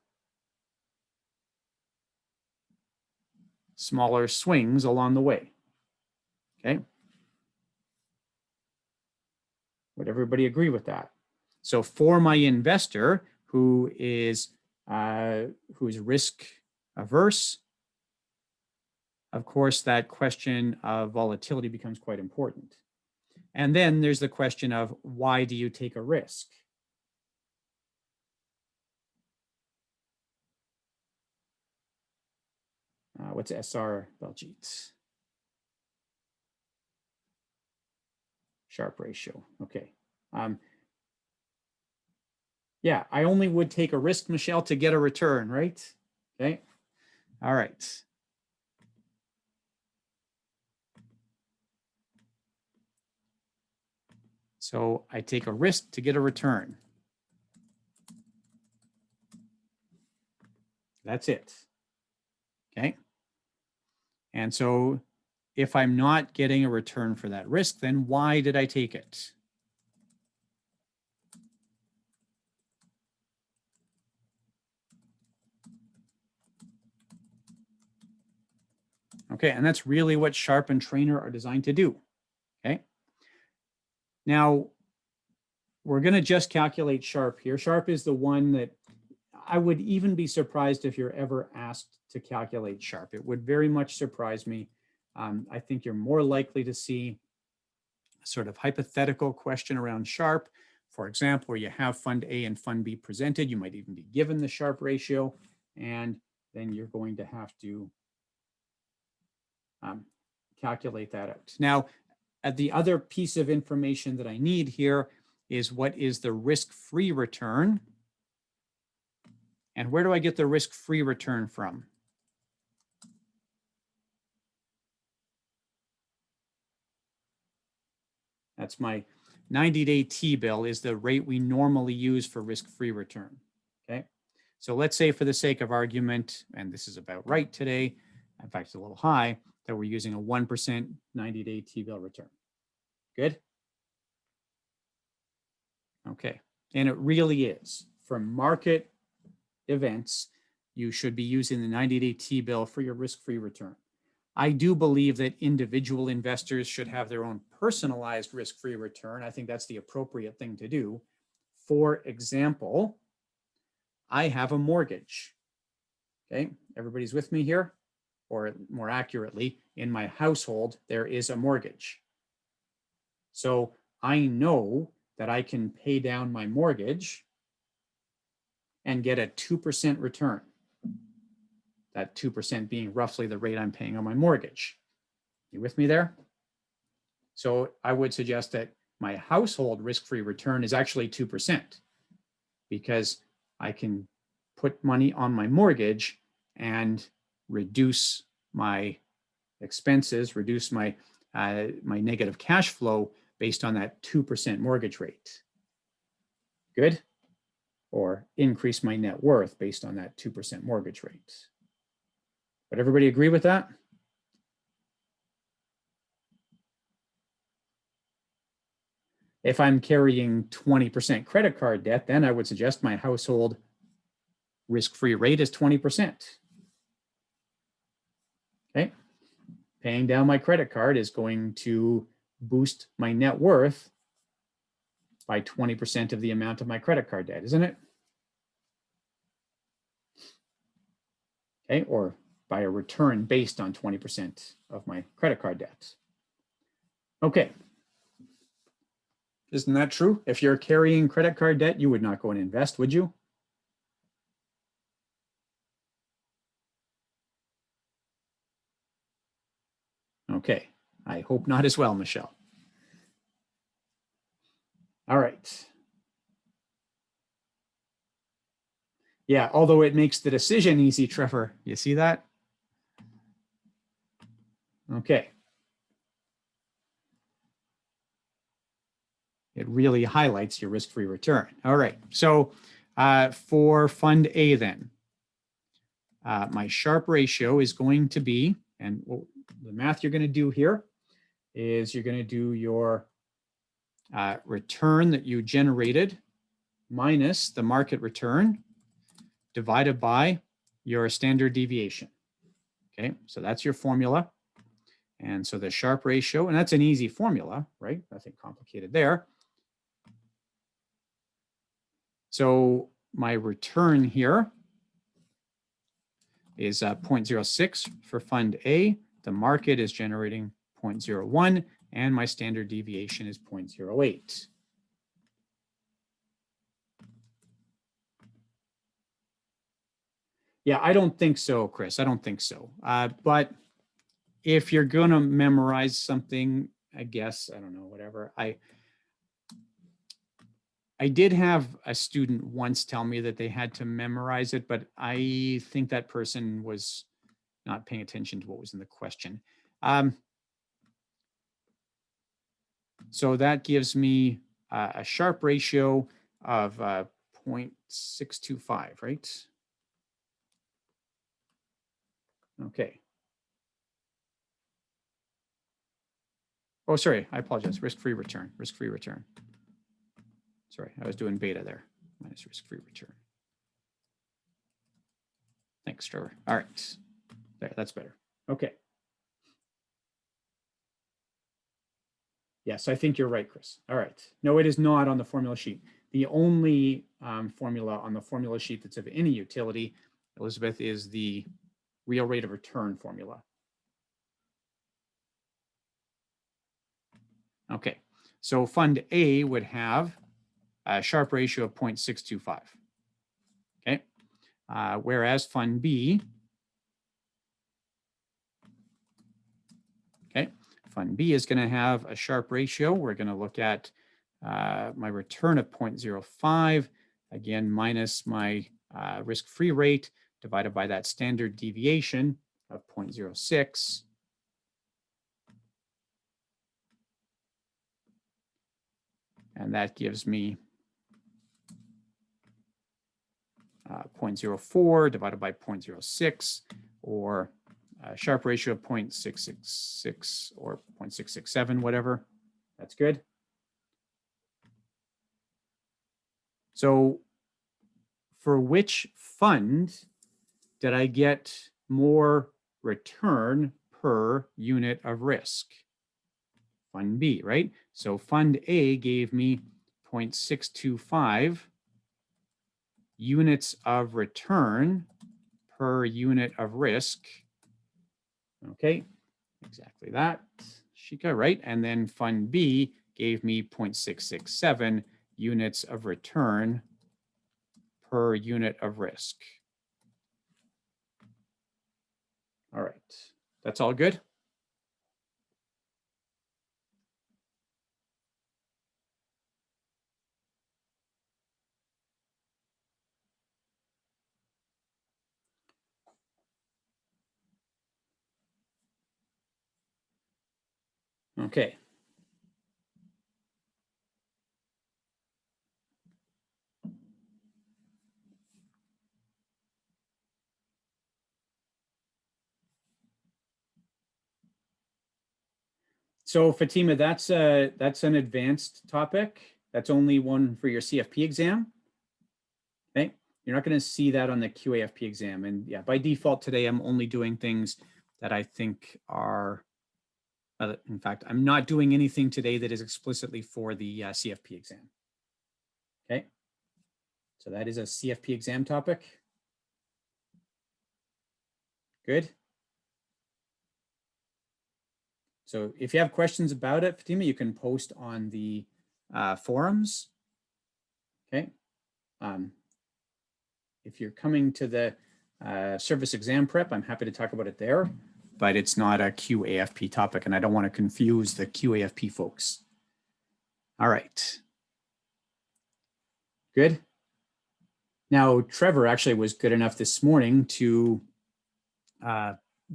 smaller swings along the way. Okay. Would everybody agree with that? So for my investor who is risk averse, of course, that question of volatility becomes quite important. And then there's the question of why do you take a risk? What's SR Baljeet? Sharpe ratio. Okay. Yeah, I only would take a risk, Michelle, to get a return, right? Okay. All right. So I take a risk to get a return. That's it. Okay. And so if I'm not getting a return for that risk, then why did I take it? Okay, and that's really what Sharpe and Trainer are designed to do. Okay. Now, we're going to just calculate Sharpe here. Sharpe is the one that I would even be surprised if you're ever asked to calculate Sharpe. It would very much surprise me. I think you're more likely to see a sort of hypothetical question around Sharpe. For example, where you have Fund A and Fund B presented, you might even be given the Sharpe ratio, and then you're going to have to calculate that out. Now, the other piece of information that I need here is what is the risk-free return? And where do I get the risk-free return from? That's my 90-day T-bill is the rate we normally use for risk-free return, okay? So let's say for the sake of argument, and this is about right today, in fact, it's a little high, that we're using a 1% 90-day T-bill return. Good? Okay, and it really is. For market events, you should be using the 90-day T-bill for your risk-free return. I do believe that individual investors should have their own personalized risk-free return. I think that's the appropriate thing to do. For example, I have a mortgage. Okay, everybody's with me here? Or more accurately, in my household, there is a mortgage. So I know that I can pay down my mortgage and get a 2% return. That 2% being roughly the rate I'm paying on my mortgage. You with me there? So I would suggest that my household risk-free return is actually 2% because I can put money on my mortgage and reduce my expenses, reduce my my negative cash flow based on that 2% mortgage rate. Good? Or increase my net worth based on that 2% mortgage rate. But everybody agree with that? If I'm carrying 20% credit card debt, then I would suggest my household risk-free rate is 20%. Okay. Paying down my credit card is going to boost my net worth by 20% of the amount of my credit card debt, isn't it? Okay, or by a return based on 20% of my credit card debt. Okay. Isn't that true? If you're carrying credit card debt, you would not go and invest, would you? Okay, I hope not as well, Michelle. All right. Yeah, although it makes the decision easy, Trevor. You see that? Okay. It really highlights your risk-free return. All right, so for Fund A then, my Sharpe ratio is going to be, and the math you're going to do here is you're going to do your return that you generated minus the market return divided by your standard deviation. Okay, so that's your formula. And so the Sharpe ratio, and that's an easy formula, right? Nothing complicated there. So my return here is 0.06 for fund A. The market is generating 0.01, and my standard deviation is 0.08. Yeah, I don't think so, Chris. I don't think so. But if you're going to memorize something, I guess, I don't know, whatever. I did have a student once tell me that they had to memorize it, but I think that person was not paying attention to what was in the question. So that gives me a Sharpe ratio of 0.625, right? Okay. Oh, sorry, I apologize. Risk-free return, risk-free return. Sorry, I was doing beta there, minus risk-free return. Thanks, Trevor. All right, there, that's better. Okay. Yes, I think you're right, Chris. All right. No, it is not on the formula sheet. The only formula on the formula sheet that's of any utility, Elizabeth, is the real rate of return formula. Okay, so fund A would have a Sharpe ratio of 0.625. Okay, whereas fund B, okay, fund B is going to have a Sharpe ratio. We're going to look at my return of 0.05, again, minus my risk-free rate divided by that standard deviation of 0.06. And that gives me 0.04 divided by 0.06, or a Sharpe ratio of 0.666 or 0.667, whatever. That's good. So for which fund did I get more return per unit of risk? Fund B, right? So fund A gave me 0.625 units of return per unit of risk. Okay, exactly that, Shika, right? And then fund B gave me 0.667 units of return per unit of risk. All right, that's all good? Okay. So Fatima, that's an advanced topic. That's only one for your CFP exam. Okay, you're not going to see that on the QAFP exam. And yeah, by default today, I'm only doing things that I think are, in fact, I'm not doing anything today that is explicitly for the CFP exam. Okay, so that is a CFP exam topic. Good. So if you have questions about it, Fatima, you can post on the forums. Okay. If you're coming to the service exam prep, I'm happy to talk about it there, but it's not a QAFP topic, and I don't want to confuse the QAFP folks. All right. Good. Now, Trevor actually was good enough this morning to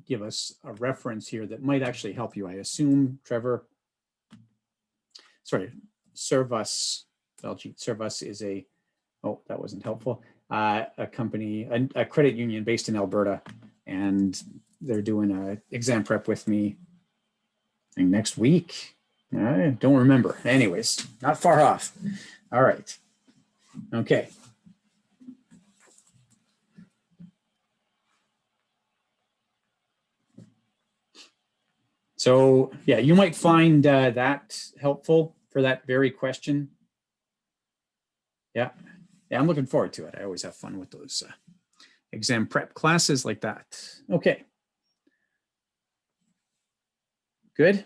give us a reference here that might actually help you. I assume, Trevor, sorry, Servus, Baljeet Servus is a, oh, that wasn't helpful, a company, a credit union based in Alberta, and they're doing an exam prep with me, I think next week. I don't remember. Anyways, not far off. All right. Okay. So yeah, you might find that helpful for that very question. Yeah. Yeah, I'm looking forward to it. I always have fun with those exam prep classes like that. Okay. Good.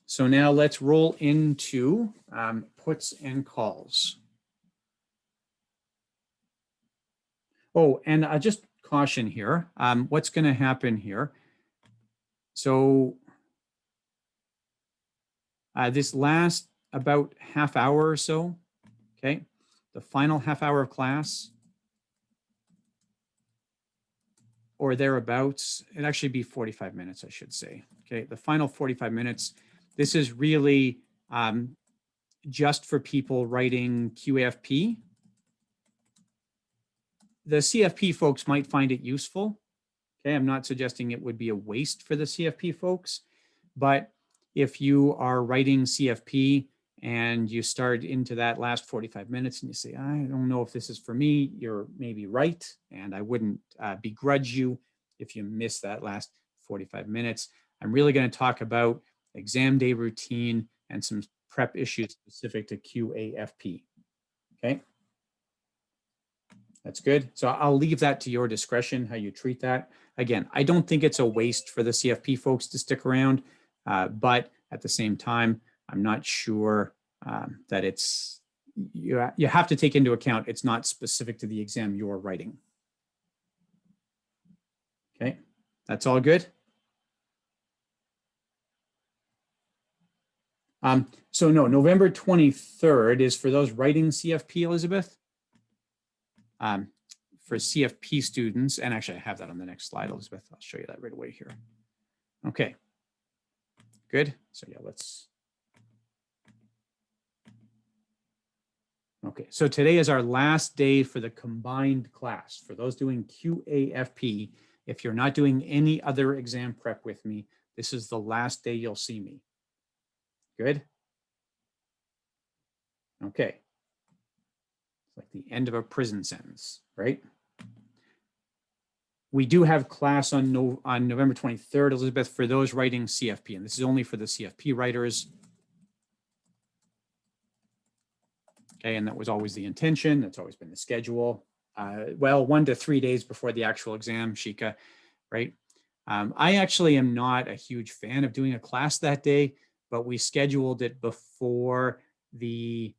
So now let's roll into puts and calls. Oh, and just caution here. What's going to happen here? So this last about half hour or so, okay, the final half hour of class or thereabouts, it'd actually be 45 minutes, I should say. Okay, the final 45 minutes, this is really just for people writing QAFP. The CFP folks might find it useful. Okay, I'm not suggesting it would be a waste for the CFP folks, but if you are writing CFP and you start into that last 45 minutes and you say, I don't know if this is for me, you're maybe right. And I wouldn't begrudge you if you miss that last 45 minutes. I'm really going to talk about exam day routine and some prep issues specific to QAFP. Okay. That's good. So I'll leave that to your discretion, how you treat that. Again, I don't think it's a waste for the CFP folks to stick around, but at the same time, I'm not sure that it's, you have to take into account it's not specific to the exam you're writing. Okay, that's all good. So no, November 23rd is for those writing CFP, Elizabeth. For CFP students, and actually I have that on the next slide, Elizabeth. I'll show you that right away here. Okay, good. So yeah, let's. Okay, so today is our last day for the combined class. For those doing QAFP, if you're not doing any other exam prep with me, this is the last day you'll see me. Good? Okay. It's like the end of a prison sentence, right? We do have class on November 23rd, Elizabeth, for those writing CFP, and this is only for the CFP writers. Okay, and that was always the intention. That's always been the schedule. Well, 1 to 3 days before the actual exam, Shika, right? I actually am not a huge fan of doing a class that day, but we scheduled it before the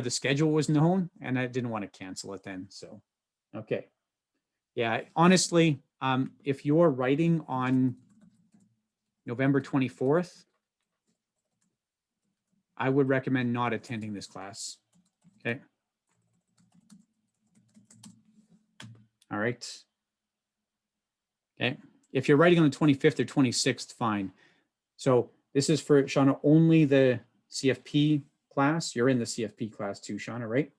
schedule was known, and I didn't want to cancel it then. So, okay. Yeah, honestly, if you're writing on November 24th, I would recommend not attending this class. Okay. All right. Okay. If you're writing on the 25th or 26th, fine. So this is for Shauna, only the CFP class. You're in the CFP class too, Shauna, right?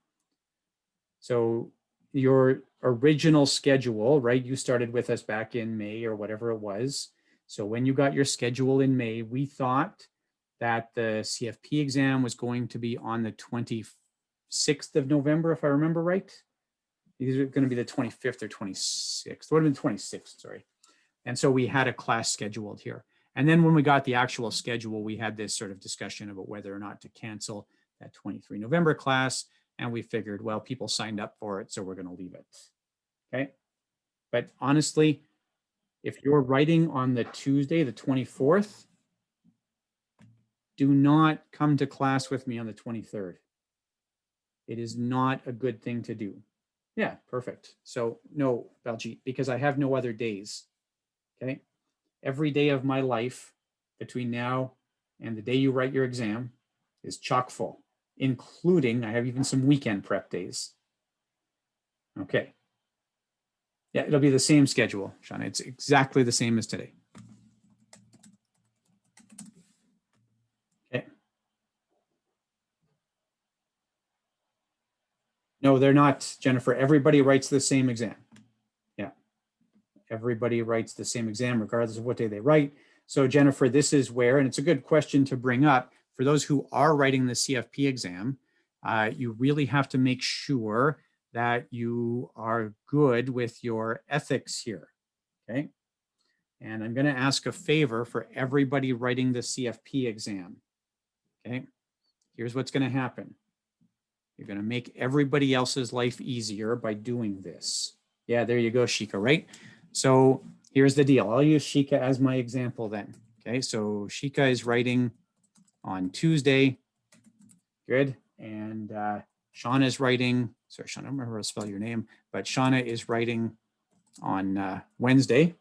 So your original schedule, right? You started with us back in May or whatever it was. So when you got your schedule in May, we thought that the CFP exam was going to be on the 26th of November, if I remember right. These are going to be the 25th or 26th. It would have been 26th, sorry. And so we had a class scheduled here. And then when we got the actual schedule, we had this sort of discussion about whether or not to cancel that 23 November class. And we figured, well, people signed up for it, so we're going to leave it. Okay. But honestly, if you're writing on the Tuesday, the 24th, do not come to class with me on the 23rd. It is not a good thing to do. Yeah, perfect. So no, Baljeet, because I have no other days. Okay. Every day of my life between now and the day you write your exam is chock full, including I have even some weekend prep days. Okay. Yeah, it'll be the same schedule, Shauna. It's exactly the same as today. Okay. No, they're not, Jennifer. Everybody writes the same exam. Yeah. Everybody writes the same exam regardless of what day they write. So Jennifer, this is where, and it's a good question to bring up, for those who are writing the CFP exam, you really have to make sure that you are good with your ethics here, okay? And I'm going to ask a favor for everybody writing the CFP exam, okay? Here's what's going to happen. You're going to make everybody else's life easier by doing this. Yeah, there you go, Shika, right? So here's the deal. I'll use Shika as my example then. Okay, so Shika is writing on Tuesday. Good. And Shauna is writing, sorry, Shauna, I don't remember how to spell your name, but Shauna is writing on Wednesday.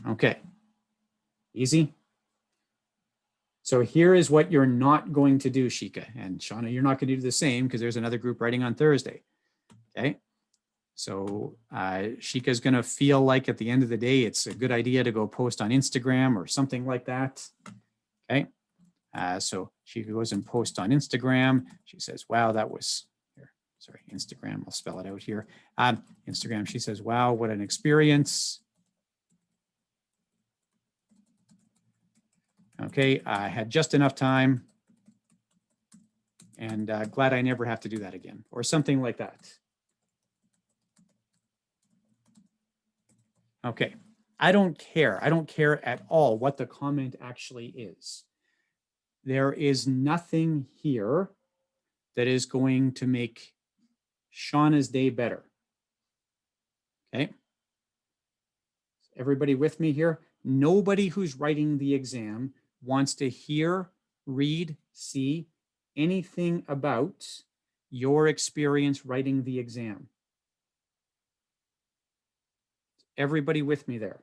Okay, easy. So here is what you're not going to do, Shika. And Shauna, you're not going to do the same because there's another group writing on Thursday. Okay. So Shika's going to feel like at the end of the day, it's a good idea to go post on Instagram or something like that. Okay. So she goes and posts on Instagram. She says, wow, that was, here, sorry, Instagram, I'll spell it out here. Instagram, she says, wow, what an experience. Okay, I had just enough time and glad I never have to do that again, or something like that. Okay, I don't care. I don't care at all what the comment actually is. There is nothing here that is going to make Shauna's day better. Okay. Everybody with me here? Nobody who's writing the exam wants to hear, read, see anything about your experience writing the exam. Everybody with me there?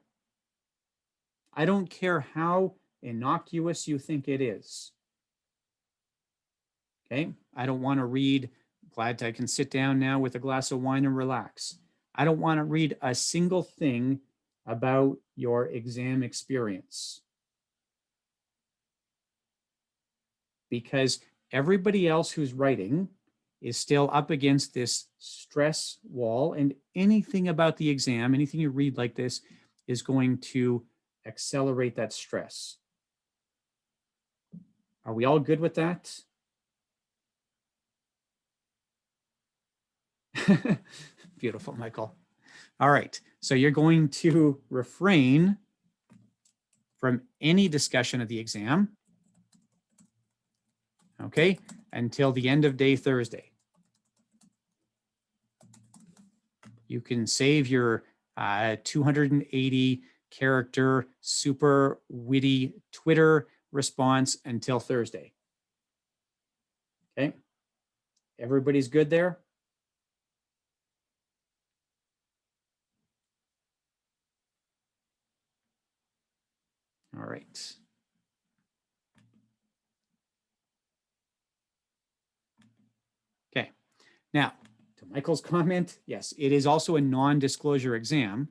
I don't care how innocuous you think it is. Okay, I don't want to read, glad I can sit down now with a glass of wine and relax. I don't want to read a single thing about your exam experience. Because everybody else who's writing is still up against this stress wall, and anything about the exam, anything you read like this is going to accelerate that stress. Are we all good with that? Beautiful, Michael. All right, so you're going to refrain from any discussion of the exam, okay, until the end of day Thursday. You can save your 280 character super witty Twitter response until Thursday. Okay, everybody's good there? All right. Okay, now to Michael's comment, yes, it is also a non-disclosure exam.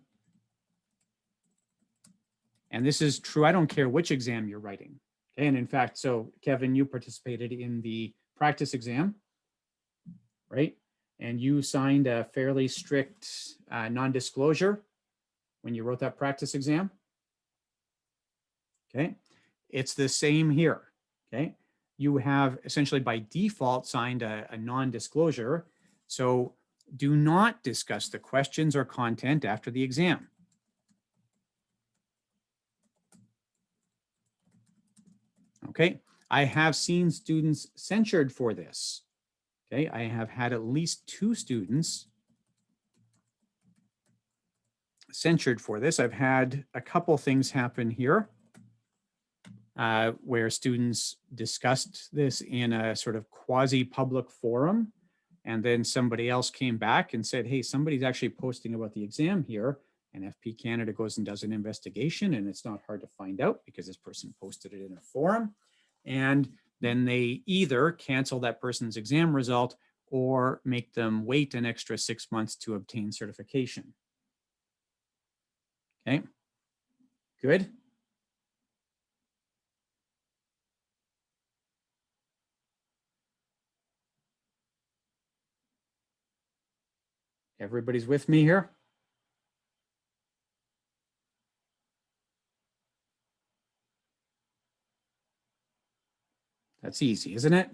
And this is true, I don't care which exam you're writing. Okay, and in fact, so Kevin, you participated in the practice exam, right? And you signed a fairly strict non-disclosure when you wrote that practice exam. Okay, it's the same here. Okay, you have essentially by default signed a non-disclosure. So do not discuss the questions or content after the exam. Okay, I have seen students censured for this. Okay, I have had at least 2 students censured for this. I've had a couple things happen here where students discussed this in a sort of quasi-public forum. And then somebody else came back and said, hey, somebody's actually posting about the exam here. And FP Canada goes and does an investigation, and it's not hard to find out because this person posted it in a forum. And then they either cancel that person's exam result or make them wait an extra 6 months to obtain certification. Okay, good. Everybody's with me here? That's easy, isn't it?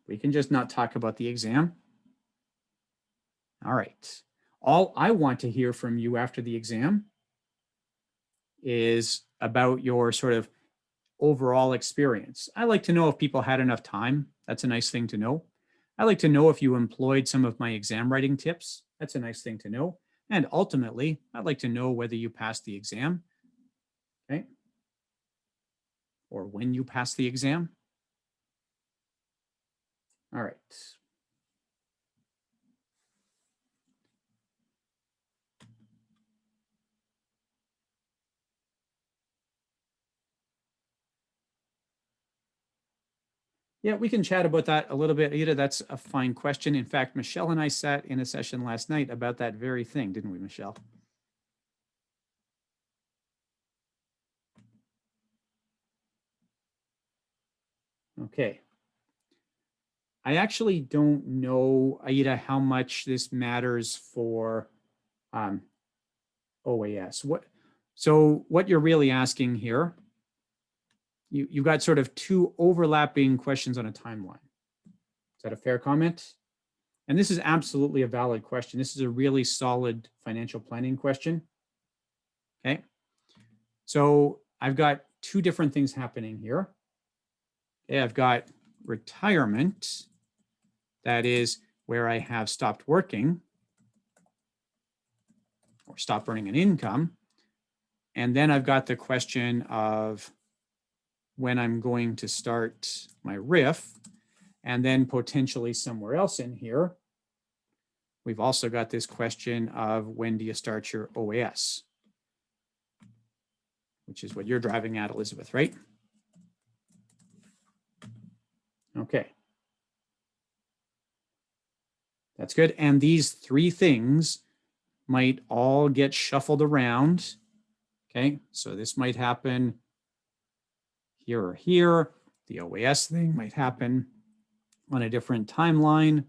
We can just not talk about the exam. All right. All I want to hear from you after the exam is about your sort of overall experience. I like to know if people had enough time. That's a nice thing to know. I like to know if you employed some of my exam writing tips. That's a nice thing to know. And ultimately, I'd like to know whether you passed the exam, okay? Or when you pass the exam. All right. Yeah, we can chat about that a little bit, Ida. That's a fine question. In fact, Michelle and I sat in a session last night about that very thing, didn't we, Michelle? Okay. I actually don't know, Aida, how much this matters for OAS. So what you're really asking here, you've got sort of two overlapping questions on a timeline. Is that a fair comment? And this is absolutely a valid question. This is a really solid financial planning question. Okay. So I've got two different things happening here. Okay, I've got retirement, that is where I have stopped working or stopped earning an income. And then I've got the question of when I'm going to start my RIF, and then potentially somewhere else in here, we've also got this question of when do you start your OAS, which is what you're driving at, Elizabeth, right? Okay. That's good. And these three things might all get shuffled around. Okay, so this might happen here or here. The OAS thing might happen on a different timeline.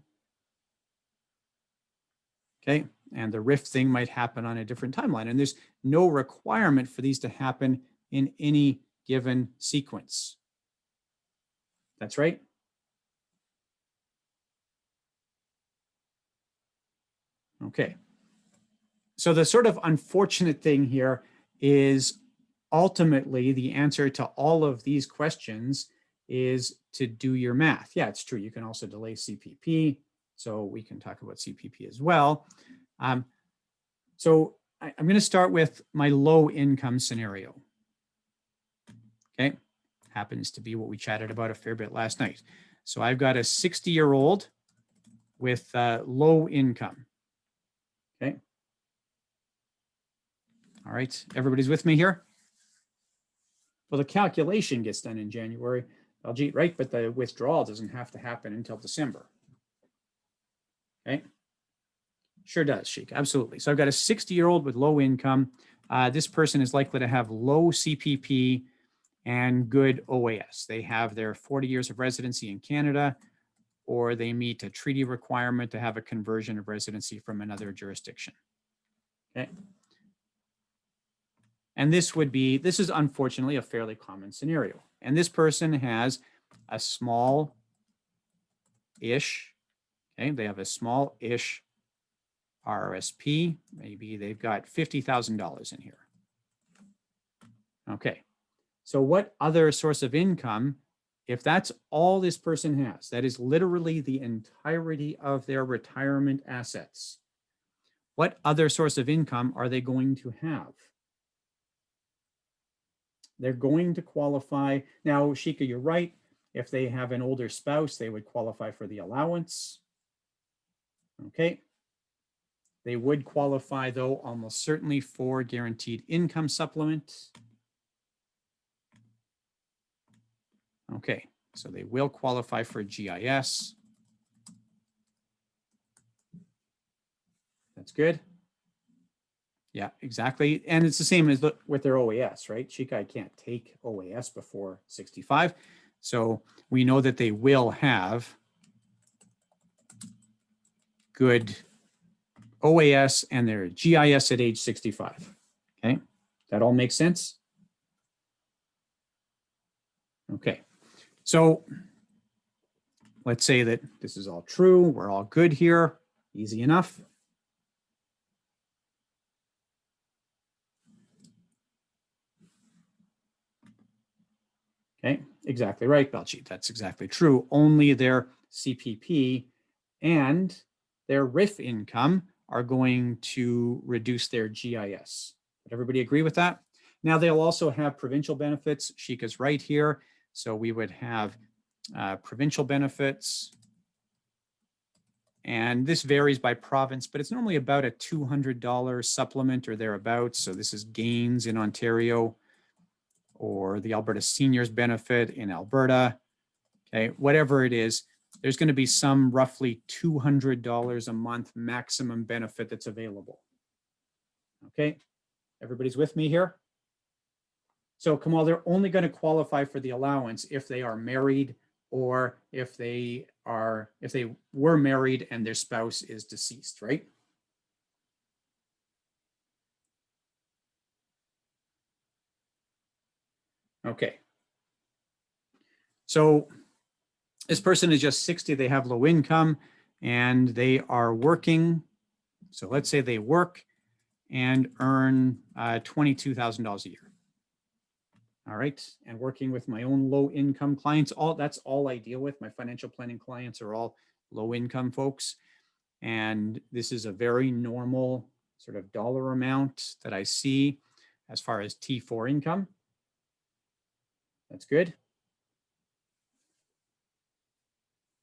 Okay, and the RIF thing might happen on a different timeline. And there's no requirement for these to happen in any given sequence. That's right. Okay. So the sort of unfortunate thing here is ultimately the answer to all of these questions is to do your math. Yeah, it's true. You can also delay CPP. So we can talk about CPP as well. So I'm going to start with my low income scenario. Okay. Happens to be what we chatted about a fair bit last night. So I've got a 60-year-old with low income. Okay. All right. Everybody's with me here? Well, the calculation gets done in January, Baljeet, right? But the withdrawal doesn't have to happen until December. Okay. Sure does, Sheik. Absolutely. So I've got a 60-year-old with low income. This person is likely to have low CPP and good OAS. They have their 40 years of residency in Canada, or they meet a treaty requirement to have a conversion of residency from another jurisdiction. Okay. And this is unfortunately a fairly common scenario. And this person has a small-ish, okay, they have a small-ish RRSP. Maybe they've got $50,000 in here. Okay, so what other source of income, if that's all this person has, that is literally the entirety of their retirement assets, what other source of income are they going to have? They're going to qualify. Now, Shika, you're right. If they have an older spouse, they would qualify for the allowance. Okay. They would qualify, though, almost certainly for guaranteed income supplement. Okay, so they will qualify for GIS. That's good. Yeah, exactly. And it's the same as with their OAS, right? Shika can't take OAS before 65. So we know that they will have good OAS and their GIS at age 65. Okay, that all makes sense? Okay, so let's say that this is all true. We're all good here. Easy enough. Okay, exactly right, Belchi. That's exactly true. Only their CPP and their RIF income are going to reduce their GIS. Would everybody agree with that? Now they'll also have provincial benefits. Shika's right here. So we would have provincial benefits. And this varies by province, but it's normally about a $200 supplement or thereabouts. So this is gains in Ontario, or the Alberta Seniors Benefit in Alberta. Okay, whatever it is, there's going to be some roughly $200 a month maximum benefit that's available. Okay, everybody's with me here? So Kamal, they're only going to qualify for the allowance if they are married, or if they were married and their spouse is deceased, right? Okay. So this person is just 60, they have low income and they are working. So let's say they work and earn $22,000 a year. All right, and working with my own low income clients, that's all I deal with. My financial planning clients are all low income folks. And this is a very normal sort of dollar amount that I see as far as T4 income. That's good.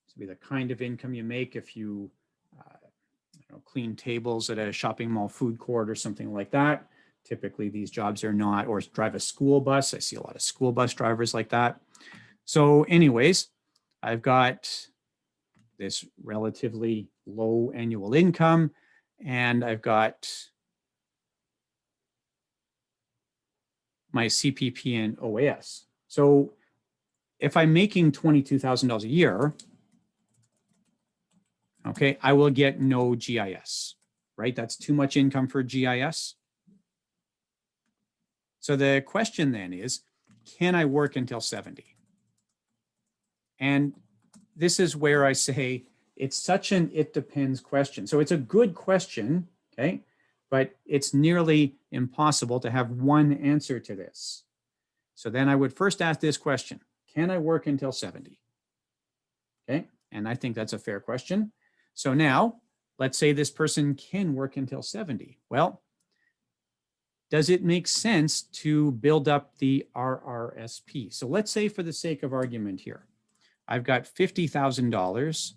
This would be the kind of income you make if you clean tables at a shopping mall food court or something like that. Typically these jobs are not, or drive a school bus. I see a lot of school bus drivers like that. So anyways, I've got this relatively low annual income, and I've got my CPP and OAS. So if I'm making $22,000 a year, okay, I will get no GIS, right? That's too much income for GIS. So the question then is, can I work until 70? And this is where I say it's such an it depends question. So it's a good question, okay? But it's nearly impossible to have one answer to this. So then I would first ask this question: can I work until 70? Okay, and I think that's a fair question. So now let's say this person can work until 70. Well, does it make sense to build up the RRSP? So let's say, for the sake of argument here, I've got $50,000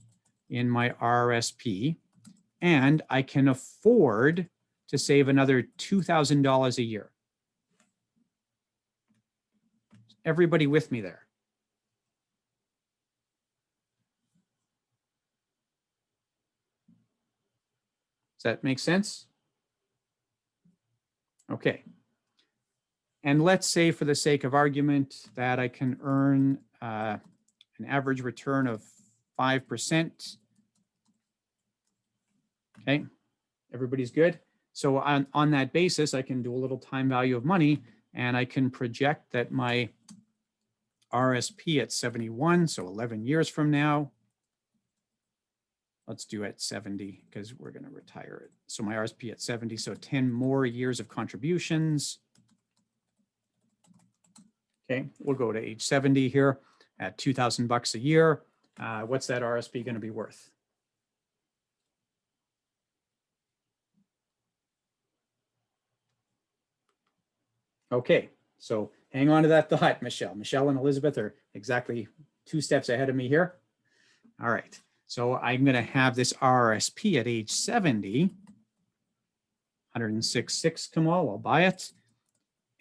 in my RRSP, and I can afford to save another $2,000 a year. Everybody with me there? Does that make sense? Okay. And let's say, for the sake of argument, that I can earn an average return of 5%. Okay, everybody's good? So on that basis, I can do a little time value of money, and I can project that my RSP at 71, so 11 years from now, let's do at 70 because we're going to retire it. So my RSP at 70, so 10 more years of contributions. Okay, we'll go to age 70 here at $2,000 a year. What's that RSP going to be worth? Okay, so hang on to that thought, Michelle. Michelle and Elizabeth are exactly 2 steps ahead of me here. All right, so I'm going to have this RRSP at age 70, 106.6 Kamal, I'll buy it.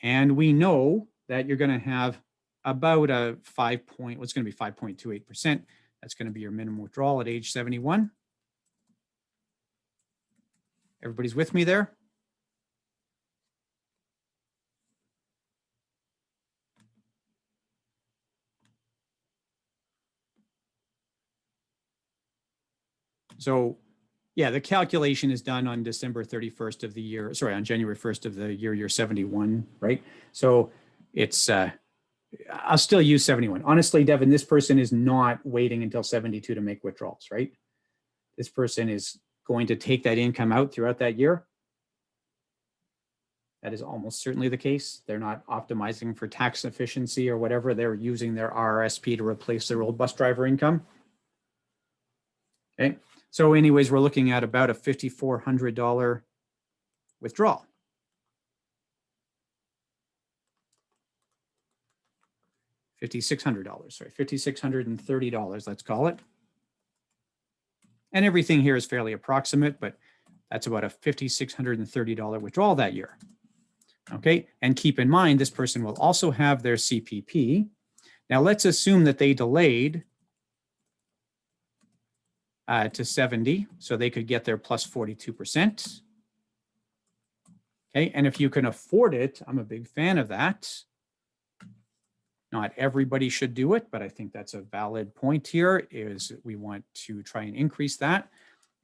And we know that you're going to have about a what's going to be 5.28%. That's going to be your minimum withdrawal at age 71. Everybody's with me there? So yeah, the calculation is done on December 31st of the year, sorry, on January 1st of the year, you're 71, right? So it's I'll still use 71. Honestly, Devin, this person is not waiting until 72 to make withdrawals, right? This person is going to take that income out throughout that year. That is almost certainly the case. They're not optimizing for tax efficiency or whatever. They're using their RRSP to replace their old bus driver income. Okay. So anyways, we're looking at about a $5,400 withdrawal. $5,600, sorry, $5,630, let's call it. And everything here is fairly approximate, but that's about a $5,630 withdrawal that year. Okay, and keep in mind, this person will also have their CPP. Now let's assume that they delayed to 70, so they could get their plus 42%. Okay, and if you can afford it, I'm a big fan of that. Not everybody should do it, but I think that's a valid point here, is we want to try and increase that.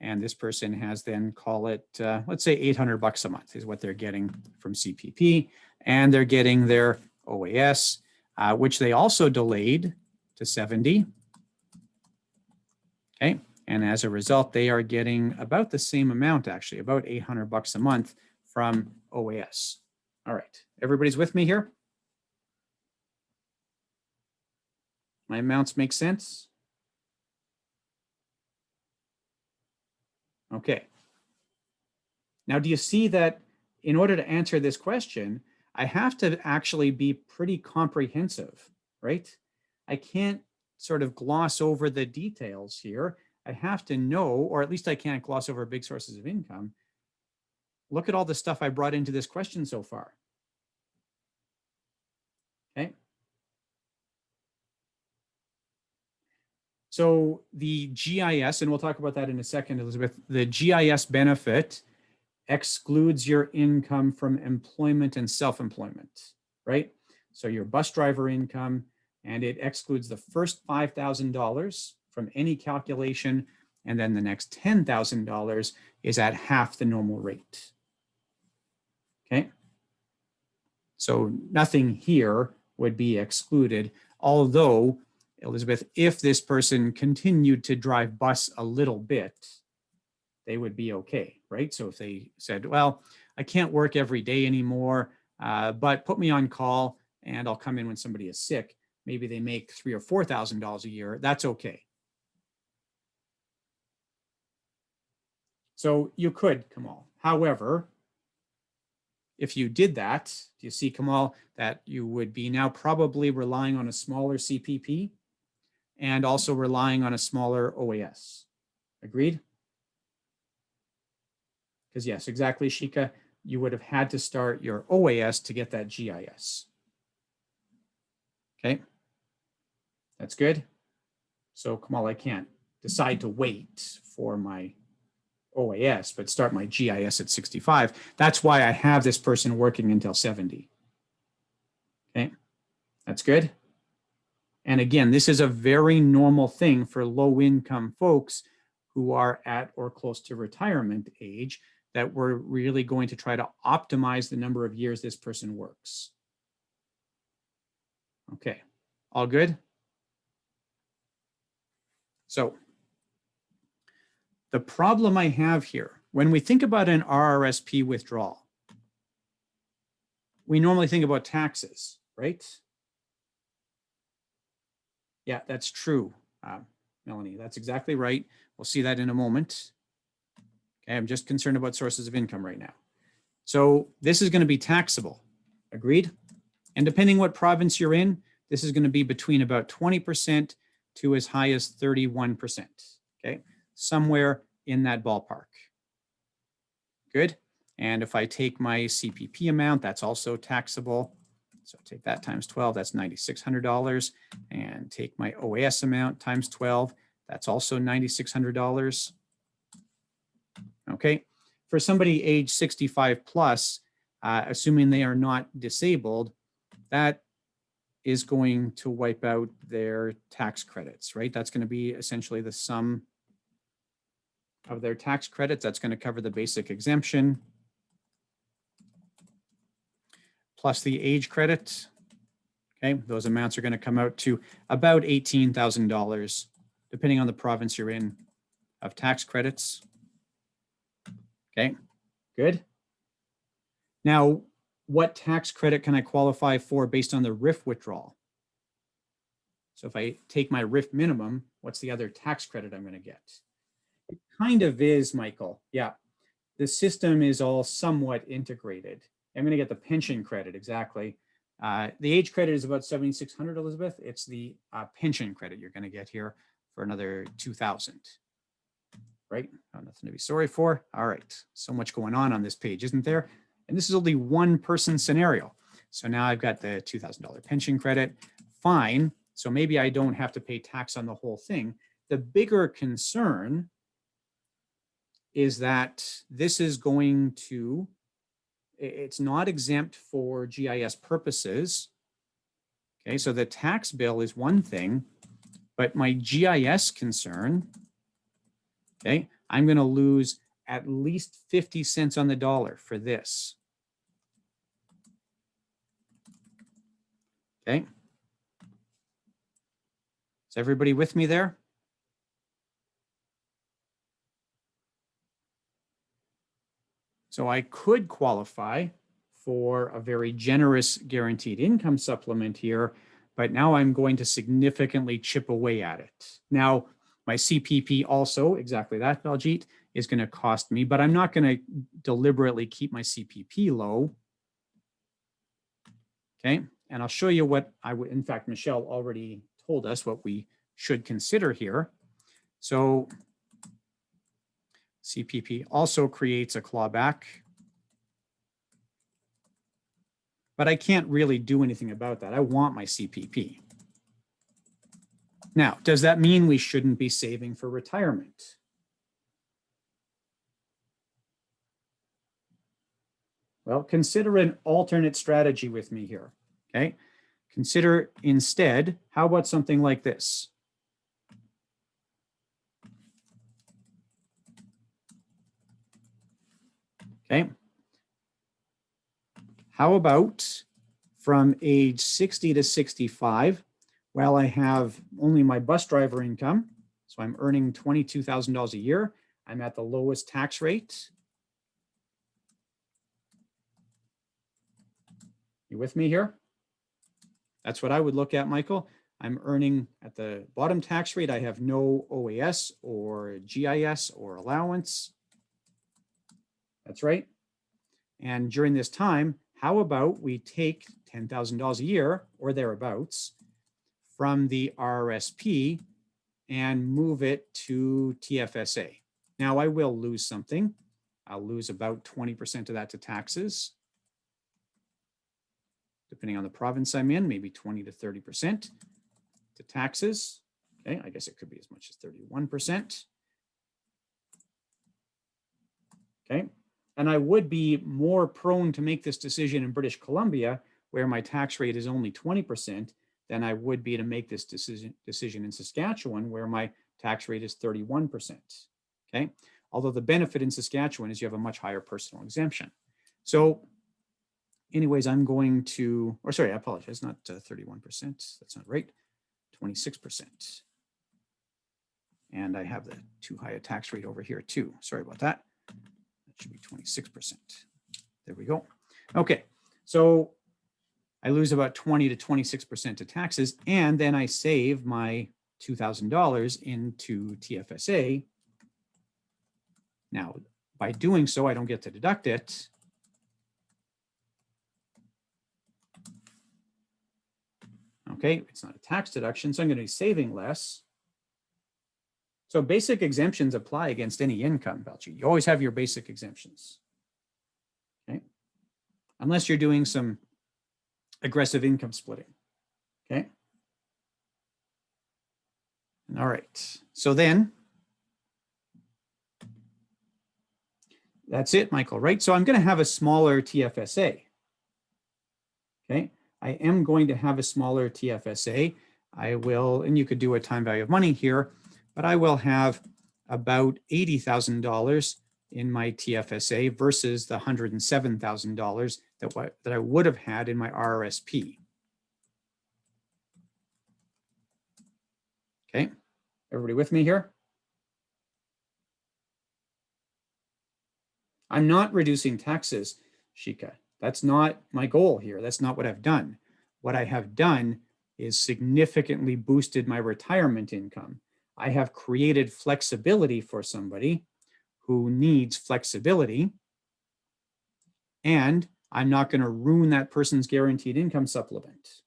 And this person has then, call it, let's say $800 a month is what they're getting from CPP. And they're getting their OAS, which they also delayed to 70. Okay, and as a result, they are getting about the same amount, actually, about $800 a month from OAS. All right, everybody's with me here? My amounts make sense? Okay. Now, do you see that in order to answer this question, I have to actually be pretty comprehensive, right? I can't sort of gloss over the details here. I have to know, or at least I can't gloss over big sources of income. Look at all the stuff I brought into this question so far. Okay. So the GIS, and we'll talk about that in a second, Elizabeth, the GIS benefit excludes your income from employment and self-employment, right? So your bus driver income, and it excludes the first $5,000 from any calculation, and then the next $10,000 is at half the normal rate. Okay. So nothing here would be excluded, although, Elizabeth, if this person continued to drive bus a little bit, they would be okay, right? So if they said, well, I can't work every day anymore, but put me on call and I'll come in when somebody is sick, maybe they make $3,000 or $4,000 a year, that's okay. So you could, Kamal. However, if you did that, do you see, Kamal, that you would be now probably relying on a smaller CPP and also relying on a smaller OAS. Agreed? Because yes, exactly, Shika, you would have had to start your OAS to get that GIS. Okay, that's good. So Kamal, I can't decide to wait for my OAS, but start my GIS at 65. That's why I have this person working until 70. Okay, that's good. And again, this is a very normal thing for low-income folks who are at or close to retirement age, that we're really going to try to optimize the number of years this person works. Okay, all good? So the problem I have here, when we think about an RRSP withdrawal, we normally think about taxes, right? Yeah, that's true, Melanie. That's exactly right. We'll see that in a moment. Okay, I'm just concerned about sources of income right now. So this is going to be taxable. Agreed? And depending what province you're in, this is going to be between about 20% to as high as 31%. Okay, somewhere in that ballpark. Good. And if I take my CPP amount, that's also taxable. So take that times 12, that's $9,600. And take my OAS amount times 12, that's also $9,600. Okay, for somebody age 65 plus, assuming they are not disabled, that is going to wipe out their tax credits, right? That's going to be essentially the sum of their tax credits. That's going to cover the basic exemption plus the age credit. Okay, those amounts are going to come out to about $18,000, depending on the province you're in, of tax credits. Okay, good. Now, what tax credit can I qualify for based on the RIF withdrawal? So if I take my RIF minimum, what's the other tax credit I'm going to get? It kind of is, Michael. Yeah, the system is all somewhat integrated. I'm going to get the pension credit, exactly. The age credit is about 7,600, Elizabeth. It's the pension credit you're going to get here for another 2,000. Right? Oh, nothing to be sorry for. All right. So much going on this page, isn't there? And this is only one person scenario. So now I've got the $2,000 pension credit. Fine. So maybe I don't have to pay tax on the whole thing. The bigger concern is that this is going to, it's not exempt for GIS purposes. Okay, so the tax bill is one thing, but my GIS concern, okay, I'm going to lose at least 50 cents on the dollar for this. Okay. Is everybody with me there? So I could qualify for a very generous guaranteed income supplement here, but now I'm going to significantly chip away at it. Now, my CPP also, exactly that, Baljeet, is going to cost me, but I'm not going to deliberately keep my CPP low. Okay, and I'll show you what I would, in fact, Michelle already told us what we should consider here. So CPP also creates a clawback, but I can't really do anything about that. I want my CPP. Now, does that mean we shouldn't be saving for retirement? Well, consider an alternate strategy with me here, okay? Consider instead, how about something like this? Okay. How about from age 60 to 65, while I have only my bus driver income, so I'm earning $22,000 a year, I'm at the lowest tax rate. You with me here? That's what I would look at, Michael. I'm earning at the bottom tax rate. I have no OAS or GIS or allowance. That's right. And during this time, how about we take $10,000 a year or thereabouts from the RRSP and move it to TFSA. Now I will lose something. I'll lose about 20% of that to taxes. Depending on the province I'm in, maybe 20 to 30% to taxes. Okay, I guess it could be as much as 31%. Okay, and I would be more prone to make this decision in British Columbia, where my tax rate is only 20%, than I would be to make this decision in Saskatchewan, where my tax rate is 31%. Okay, although the benefit in Saskatchewan is you have a much higher personal exemption. So anyways, I'm going to, or sorry, I apologize, not 31%. That's not right, 26%. And I have the too high a tax rate over here too. Sorry about that. That should be 26%. There we go. Okay, so I lose about 20 to 26% to taxes, and then I save my $2,000 into TFSA. Now, by doing so, I don't get to deduct it. Okay, it's not a tax deduction, so I'm going to be saving less. So basic exemptions apply against any income, Baljeet. You always have your basic exemptions. Okay, unless you're doing some aggressive income splitting. Okay. All right. So then that's it, Michael, right? So I'm going to have a smaller TFSA. Okay. I am going to have a smaller TFSA. I will, and you could do a time value of money here, but I will have about $80,000 in my TFSA versus the $107,000 that I would have had in my RRSP. Okay, everybody with me here? I'm not reducing taxes, Shika. That's not my goal here. That's not what I've done. What I have done is significantly boosted my retirement income. I have created flexibility for somebody who needs flexibility, and I'm not going to ruin that person's guaranteed income supplement.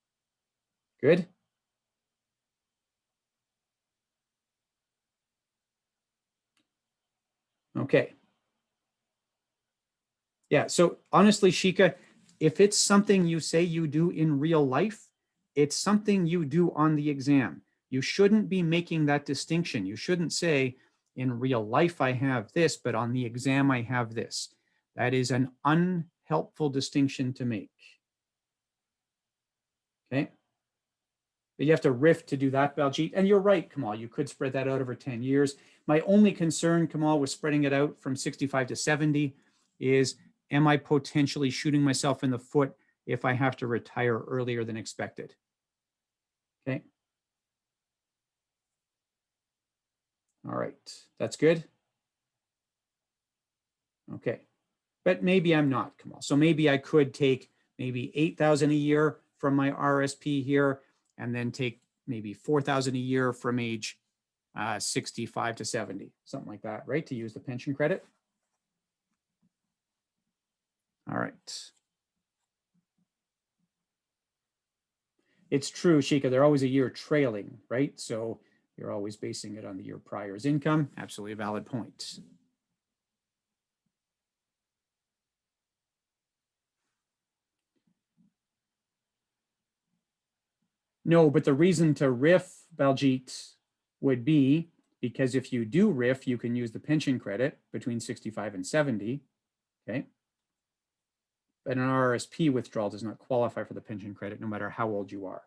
Good? Okay. Yeah, so honestly, Shika, if it's something you say you do in real life, it's something you do on the exam. You shouldn't be making that distinction. You shouldn't say, in real life, I have this, but on the exam, I have this. That is an unhelpful distinction to make. Okay? But you have to riff to do that, Baljeet. And you're right, Kamal. You could spread that out over 10 years. My only concern, Kamal, with spreading it out from 65 to 70 is, am I potentially shooting myself in the foot if I have to retire earlier than expected? Okay. All right. That's good. Okay. But maybe I'm not, Kamal. So maybe I could take maybe 8,000 a year from my RSP here, and then take maybe 4,000 a year from age 65 to 70, something like that, right? To use the pension credit. All right. It's true, Shika, they're always a year trailing, right? So you're always basing it on the year prior's income. Absolutely a valid point. No, but the reason to riff, Baljeet, would be because if you do riff, you can use the pension credit between 65 and 70, okay? But an RRSP withdrawal does not qualify for the pension credit no matter how old you are.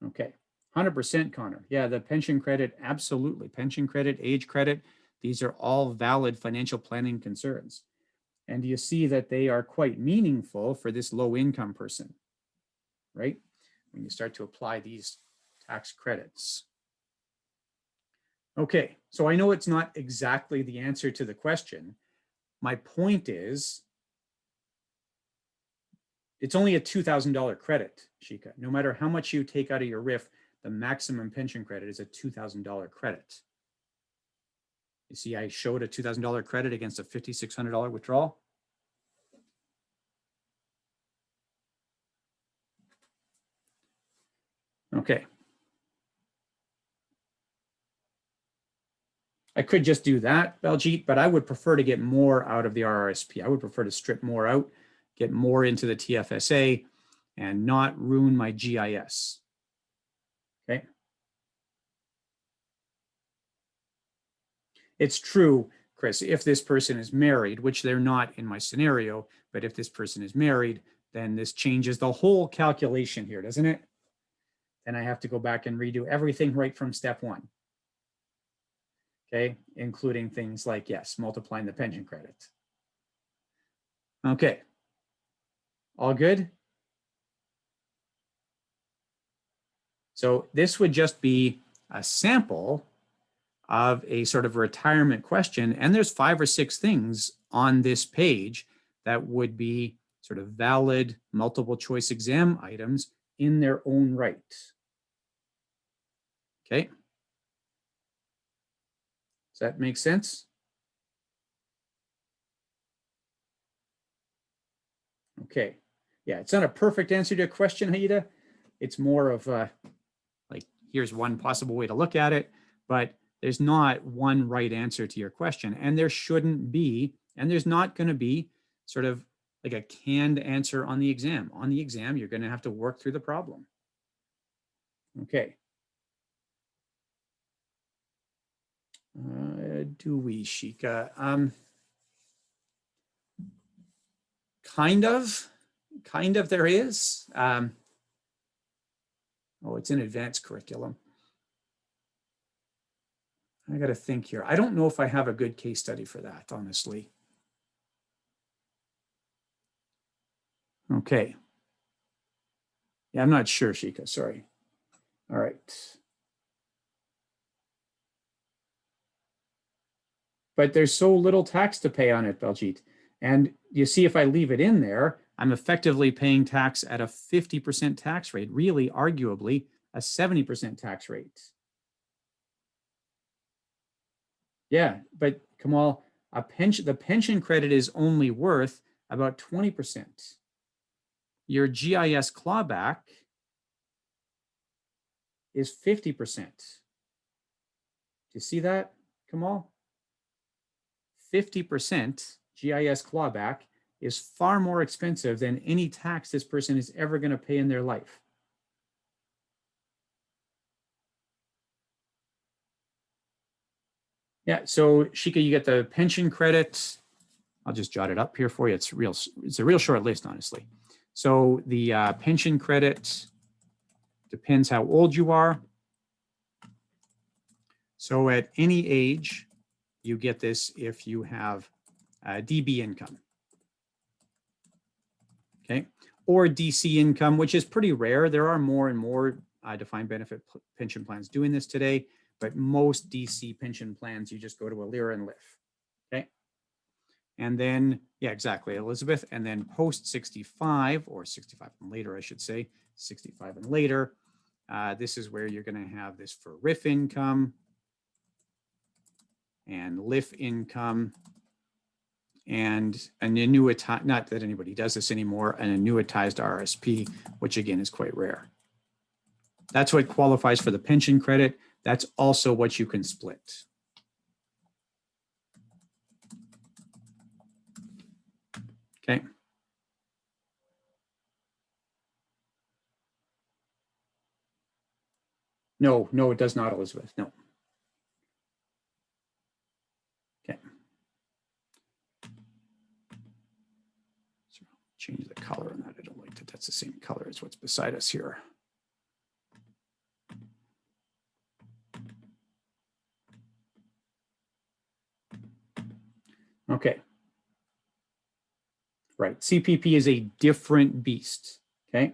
Okay, 100% Connor. Yeah, the pension credit, absolutely. Pension credit, age credit, these are all valid financial planning concerns. And you see that they are quite meaningful for this low income person, right? When you start to apply these tax credits. Okay, so I know it's not exactly the answer to the question. My point is, it's only a $2,000 credit, Shika. No matter how much you take out of your RIF, the maximum pension credit is a $2,000 credit. You see, I showed a $2,000 credit against a $5,600 withdrawal. Okay. I could just do that, Baljeet, but I would prefer to get more out of the RRSP. I would prefer to strip more out, get more into the TFSA, and not ruin my GIS. Okay. It's true, Chris, if this person is married, which they're not in my scenario, but if this person is married, then this changes the whole calculation here, doesn't it? Then I have to go back and redo everything right from step one. Okay, including things like, yes, multiplying the pension credit. Okay, all good? So this would just be a sample of a sort of retirement question. And there's 5 or 6 things on this page that would be sort of valid multiple choice exam items in their own right. Okay. Does that make sense? Okay. Yeah, it's not a perfect answer to a question, Haida. It's more of like, here's one possible way to look at it, but there's not one right answer to your question. And there shouldn't be, and there's not going to be sort of like a canned answer on the exam. On the exam, you're going to have to work through the problem. Okay. Do we, Shika? Kind of there is. Oh, it's an advanced curriculum. I got to think here. I don't know if I have a good case study for that, honestly. Okay. Yeah, I'm not sure, Shika. Sorry. All right. but there's so little tax to pay on it, Baljeet. And you see, if I leave it in there, I'm effectively paying tax at a 50% tax rate, really arguably a 70% tax rate. Yeah, but Kamal, the pension credit is only worth about 20%. Your GIS clawback is 50%. Do you see that, Kamal? 50% GIS clawback is far more expensive than any tax this person is ever going to pay in their life. Yeah, so Shika, you get the pension credit. I'll just jot it up here for you. It's a real short list, honestly. So the pension credit depends how old you are. So at any age, you get this if you have DB income. Okay, or DC income, which is pretty rare. There are more and more defined benefit pension plans doing this today, but most DC pension plans, you just go to Alira and LIF. Okay, and then, yeah, exactly, Elizabeth. And then post 65 or 65 and later, I should say, 65 and later, this is where you're going to have this for RIF income and LIF income and an annuitized, not that anybody does this anymore, an annuitized RSP, which again is quite rare. That's what qualifies for the pension credit. That's also what you can split. Okay. No, no, it does not, Elizabeth. No. Okay. So change the color on that. I don't like that. That's the same color as what's beside us here. Okay. Right. CPP is a different beast. Okay.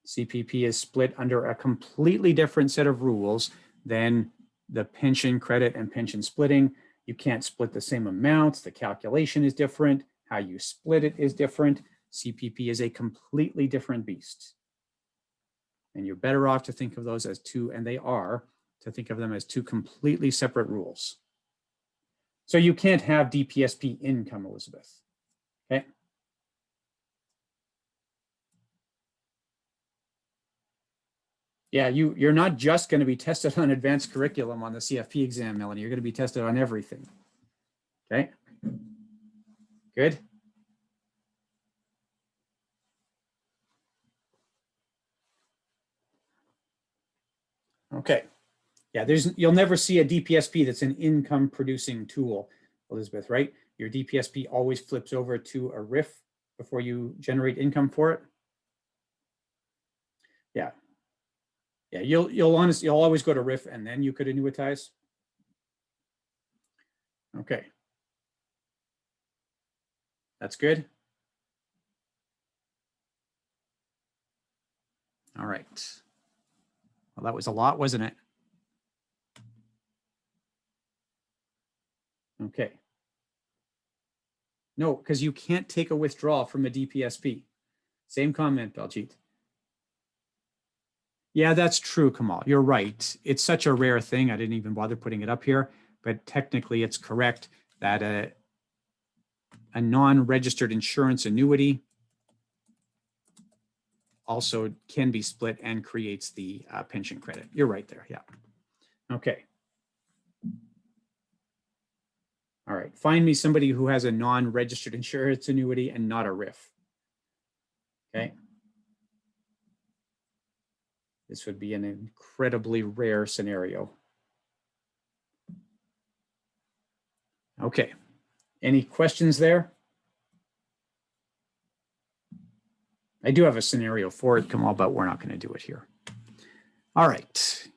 CPP is split under a completely different set of rules than the pension credit and pension splitting. You can't split the same amounts. The calculation is different. How you split it is different. CPP is a completely different beast. And you're better off to think of those as two, and they are, to think of them as two completely separate rules. So you can't have DPSP income, Elizabeth. Okay. Yeah, you're not just going to be tested on advanced curriculum on the CFP exam, Melanie. You're going to be tested on everything. Okay. Good. Okay. Yeah, you'll never see a DPSP that's an income producing tool, Elizabeth, right? Your DPSP always flips over to a RIF before you generate income for it. Yeah. Yeah, you'll always go to RIF and then you could annuitize. Okay. That's good. All right. Well, that was a lot, wasn't it? Okay. No, because you can't take a withdrawal from a DPSP. Same comment, Baljeet. Yeah, that's true, Kamal. You're right. It's such a rare thing. I didn't even bother putting it up here, but technically it's correct that a non-registered insurance annuity also can be split and creates the pension credit. You're right there. Yeah. Okay. All right. Find me somebody who has a non-registered insurance annuity and not a RIF. Okay. This would be an incredibly rare scenario. Okay. Any questions there? I do have a scenario for it, Kamal, but we're not going to do it here. All right.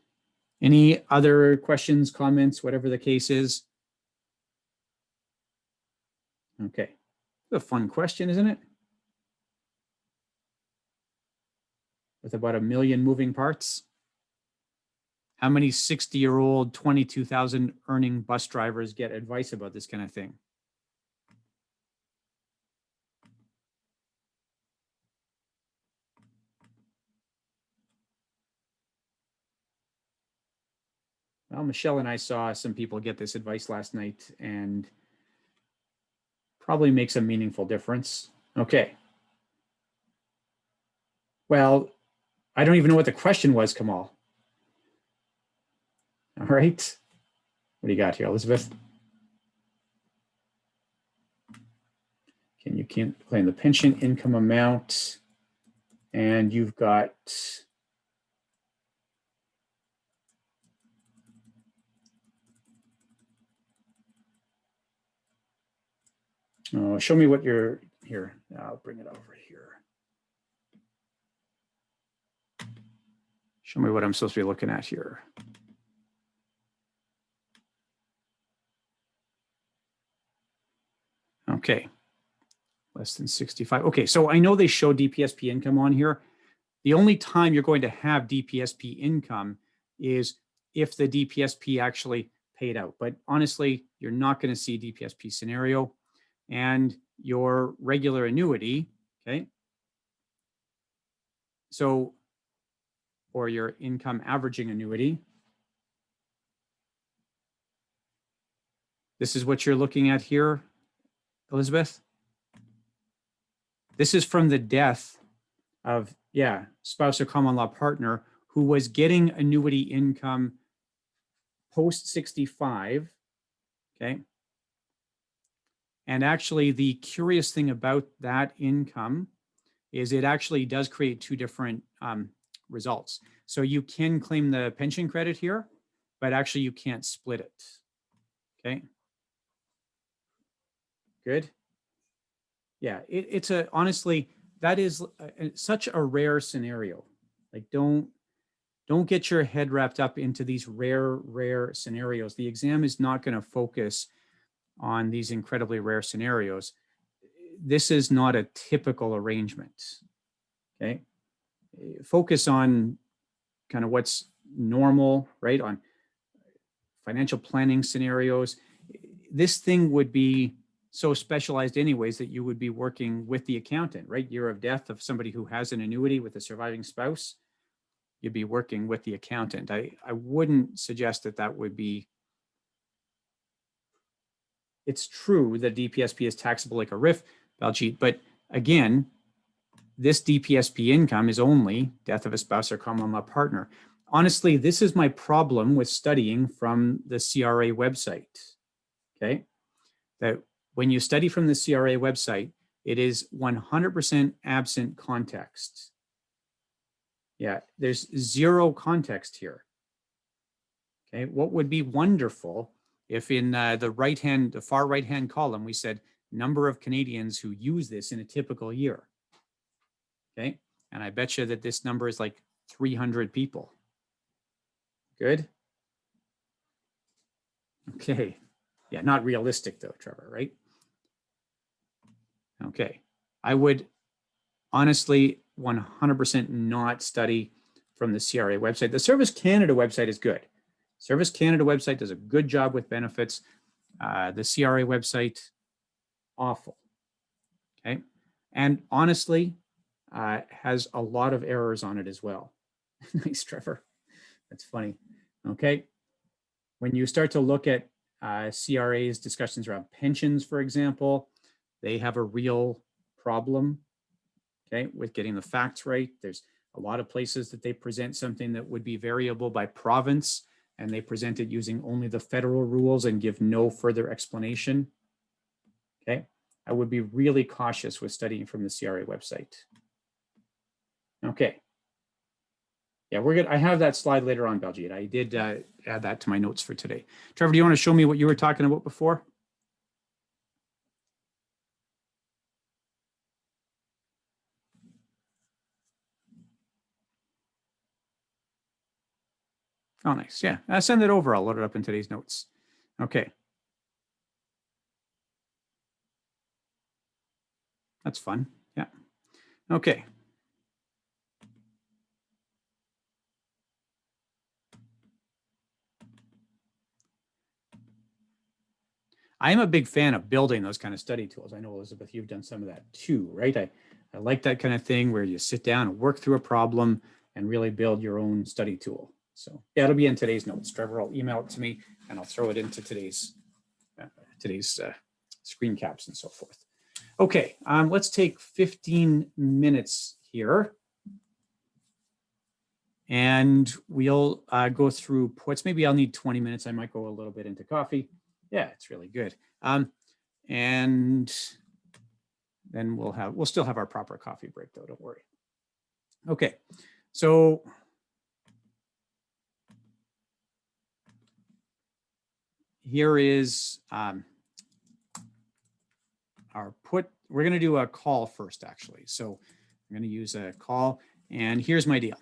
Any other questions, comments, whatever the case is? Okay. It's a fun question, isn't it? With about 1 million moving parts. How many 60-year-old, 22,000 earning bus drivers get advice about this kind of thing? Well, Michelle and I saw some people get this advice last night and probably makes a meaningful difference. Okay. Well, I don't even know what the question was, Kamal. All right. What do you got here, Elizabeth? Can you claim the pension income amount? And you've got show me what you're here. I'll bring it over here. Show me what I'm supposed to be looking at here. Okay, less than 65. Okay, so I know they show DPSP income on here. The only time you're going to have DPSP income is if the DPSP actually paid out. But honestly, you're not going to see DPSP scenario. And your regular annuity, okay? So, or your income averaging annuity. This is what you're looking at here, Elizabeth. This is from the death of, yeah, spouse or common law partner who was getting annuity income post 65, okay? And actually the curious thing about that income is it actually does create two different results. So you can claim the pension credit here, but actually you can't split it, okay? Good. Yeah, it's honestly, that is such a rare scenario. Like don't get your head wrapped up into these rare scenarios. The exam is not going to focus on these incredibly rare scenarios. This is not a typical arrangement, okay? Focus on kind of what's normal, right? On financial planning scenarios. This thing would be so specialized anyways that you would be working with the accountant, right? Year of death of somebody who has an annuity with a surviving spouse, you'd be working with the accountant. I wouldn't suggest that that would be, it's true that DPSP is taxable like a RIF, Baljeet, but again, this DPSP income is only death of a spouse or common law partner. Honestly, this is my problem with studying from the CRA website, okay? That when you study from the CRA website, it is 100% absent context. Yeah, there's zero context here. Okay, what would be wonderful if in the far right-hand column, we said number of Canadians who use this in a typical year. Okay, and I bet you that this number is like 300 people. Good. Okay, yeah, not realistic though, Trevor, right? Okay, I would honestly 100% not study from the CRA website. The Service Canada website is good. Service Canada website does a good job with benefits. The CRA website, awful. Okay, and honestly, has a lot of errors on it as well. Nice, Trevor. That's funny. Okay, when you start to look at CRA's discussions around pensions, for example, they have a real problem, okay, with getting the facts right. There's a lot of places that they present something that would be variable by province, and they present it using only the federal rules and give no further explanation. Okay, I would be really cautious with studying from the CRA website. Okay. Yeah, we're good. I have that slide later on, Baljeet. I did add that to my notes for today. Trevor, do you want to show me what you were talking about before? Oh, nice. Yeah, send it over. I'll load it up in today's notes. Okay. That's fun. Yeah. Okay. I'm a big fan of building those kind of study tools. I know, Elizabeth, you've done some of that too, right? I like that kind of thing where you sit down and work through a problem and really build your own study tool. So yeah, it'll be in today's notes. Trevor will email it to me and I'll throw it into today's screen caps and so forth. Okay, let's take 15 minutes here. And we'll go through puts. Maybe I'll need 20 minutes. I might go a little bit into coffee. Yeah, it's really good. And then we'll still have our proper coffee break though, don't worry. Okay, so here is our put. We're gonna do a call first actually. So I'm gonna use a call and here's my deal.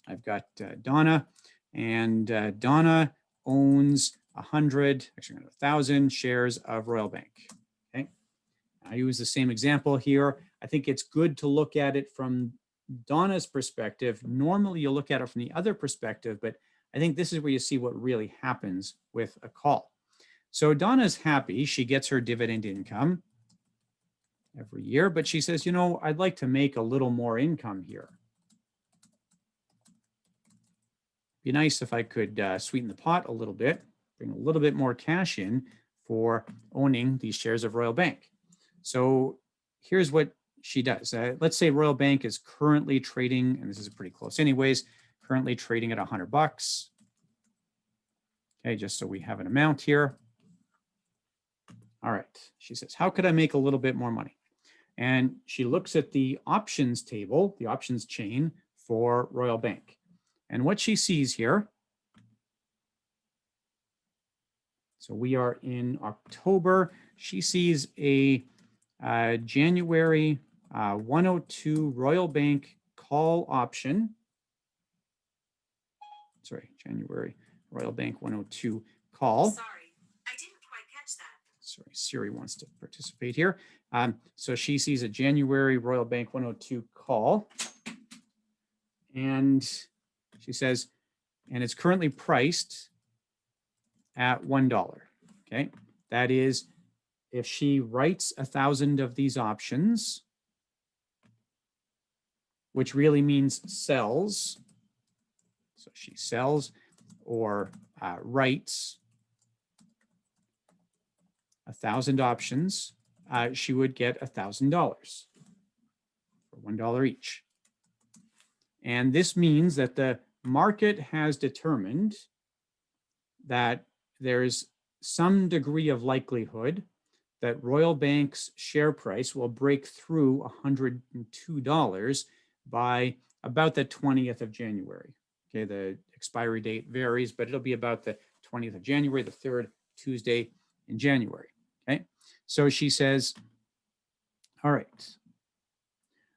I've got Donna and Donna owns 1,000 shares of Royal Bank. Okay, I use the same example here. I think it's good to look at it from Donna's perspective. Normally you'll look at it from the other perspective, but I think this is where you see what really happens with a call. So Donna's happy. She gets her dividend income every year, but she says, you know, I'd like to make a little more income here. Be nice if I could sweeten the pot a little bit, bring a little bit more cash in for owning these shares of Royal Bank. So here's what she does. Let's say Royal Bank is currently trading, and this is pretty close anyways, currently trading at $100. Okay, just so we have an amount here. All right, she says, how could I make a little bit more money? And she looks at the options table, the options chain for Royal Bank. And what she sees here, so we are in October, she sees a January 102 Royal Bank call option. Sorry, January Royal Bank 102 call. Sorry, I didn't quite catch that. Sorry, Siri wants to participate here. So she sees a January Royal Bank 102 call. And she says, and it's currently priced at $1. Okay, that is if she writes 1,000 of these options, which really means sells. So she sells or writes 1,000 options, she would get $1,000 for $1 each. And this means that the market has determined that there's some degree of likelihood that Royal Bank's share price will break through $102 by about the 20th of January. Okay, the expiry date varies, but it'll be about the 20th of January, the third Tuesday in January. Okay, so she says, all right,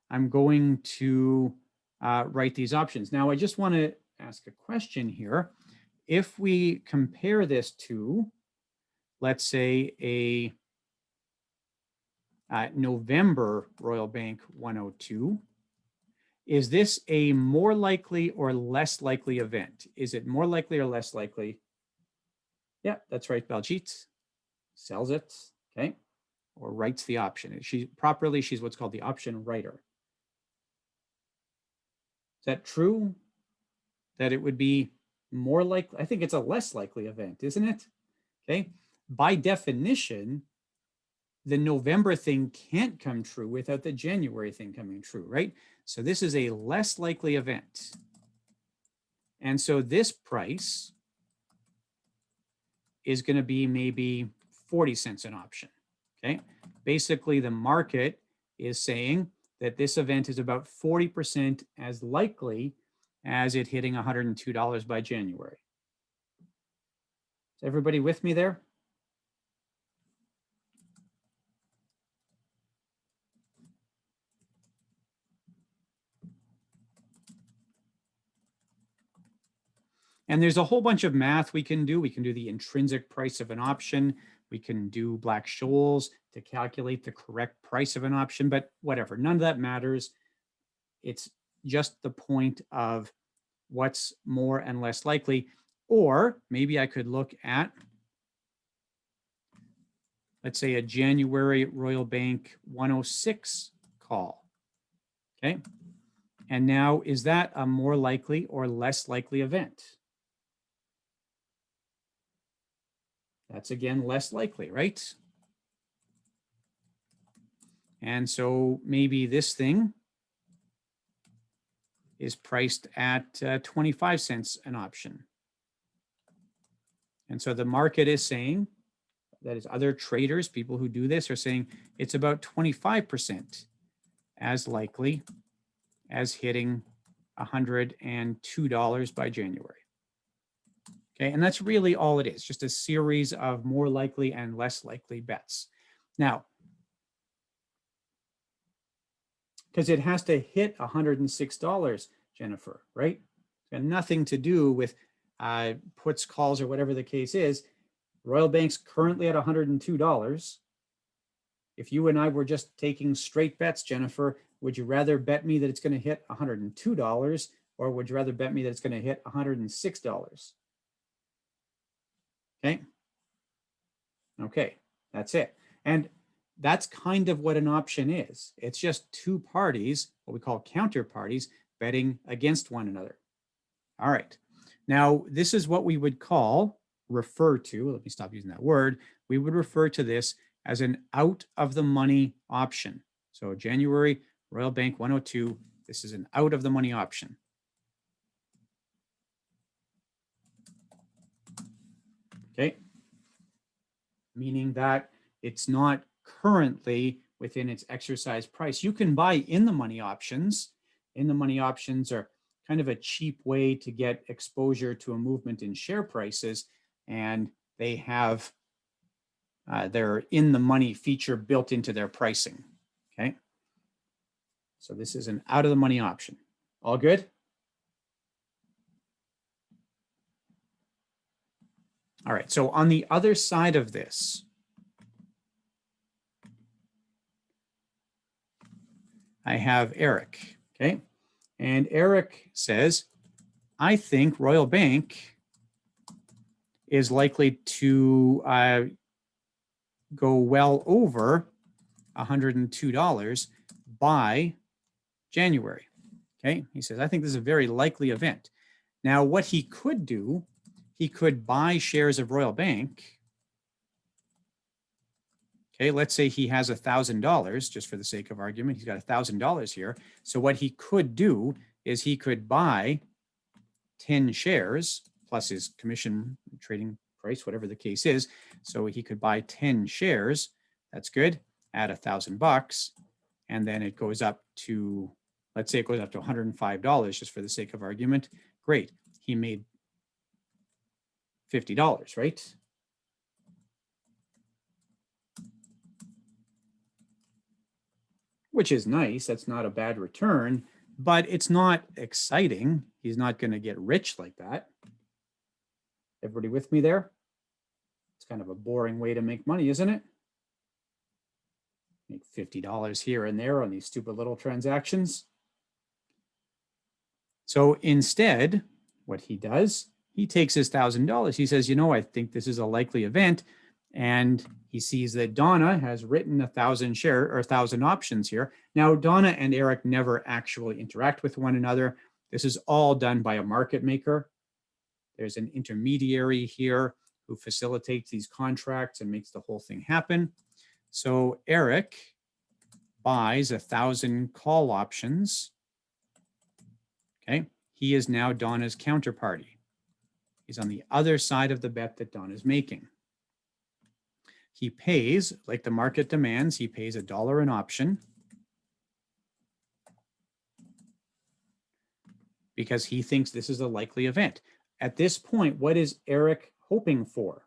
I'm going to write these options. Now, I just want to ask a question here. If we compare this to, let's say, a November Royal Bank 102, is this a more likely or less likely event? Is it more likely or less likely? Yeah, that's right, Baljeet sells it, okay, or writes the option. She's what's called the option writer. Is that true? That it would be more likely? I think it's a less likely event, isn't it? Okay, by definition, the November thing can't come true without the January thing coming true, right? So this is a less likely event. And so this price is going to be maybe 40 cents an option, okay? Basically, the market is saying that this event is about 40% as likely as it hitting $102 by January. Is everybody with me there? And there's a whole bunch of math we can do. We can do the intrinsic price of an option. We can do Black-Scholes to calculate the correct price of an option, but whatever, none of that matters. It's just the point of what's more and less likely. Or maybe I could look at let's say a January Royal Bank 106 call. Okay. And now, is that a more likely or less likely event? That's again less likely, right? And so maybe this thing is priced at 25 cents an option. And so the market is saying, that is other traders, people who do this, are saying it's about 25% as likely as hitting $102 by January. Okay, and that's really all it is, just a series of more likely and less likely bets. Now, because it has to hit $106, Jennifer, right? It's got nothing to do with puts, calls, or whatever the case is. Royal Bank's currently at $102. If you and I were just taking straight bets, Jennifer, would you rather bet me that it's going to hit $102, or would you rather bet me that it's going to hit $106? Okay. Okay, that's it. And that's kind of what an option is. It's just two parties, what we call counterparties, betting against one another. All right. Now, this is what we would refer to, let me stop using that word. We would refer to this as an out of the money option. So January Royal Bank 102, this is an out of the money option. Okay. Meaning that it's not currently within its exercise price. You can buy in the money options. In the money options are kind of a cheap way to get exposure to a movement in share prices, and they have their in the money feature built into their pricing. Okay. So this is an out of the money option. All good? All right. So on the other side of this, I have Eric. Okay. And Eric says, I think Royal Bank is likely to go well over $102 by January. Okay, he says, I think this is a very likely event. Now, what he could do, he could buy shares of Royal Bank. Okay, let's say he has $1,000, just for the sake of argument, he's got $1,000 here. So what he could do is he could buy 10 shares plus his commission trading price, whatever the case is. So he could buy 10 shares. That's good, at $1,000. And then it goes up to, let's say it goes up to $105, just for the sake of argument. Great, he made $50, right? Which is nice, that's not a bad return, but it's not exciting. He's not going to get rich like that. Everybody with me there? It's kind of a boring way to make money, isn't it? Make $50 here and there on these stupid little transactions. So instead, what he does, he takes his $1,000. He says, you know, I think this is a likely event. And he sees that Donna has written 1,000 share or 1,000 options here. Now, Donna and Eric never actually interact with one another. This is all done by a market maker. There's an intermediary here who facilitates these contracts and makes the whole thing happen. So Eric buys 1,000 call options. Okay, he is now Donna's counterparty. He's on the other side of the bet that Donna's making. He pays, like the market demands, he pays $1 an option because he thinks this is a likely event. At this point, what is Eric hoping for?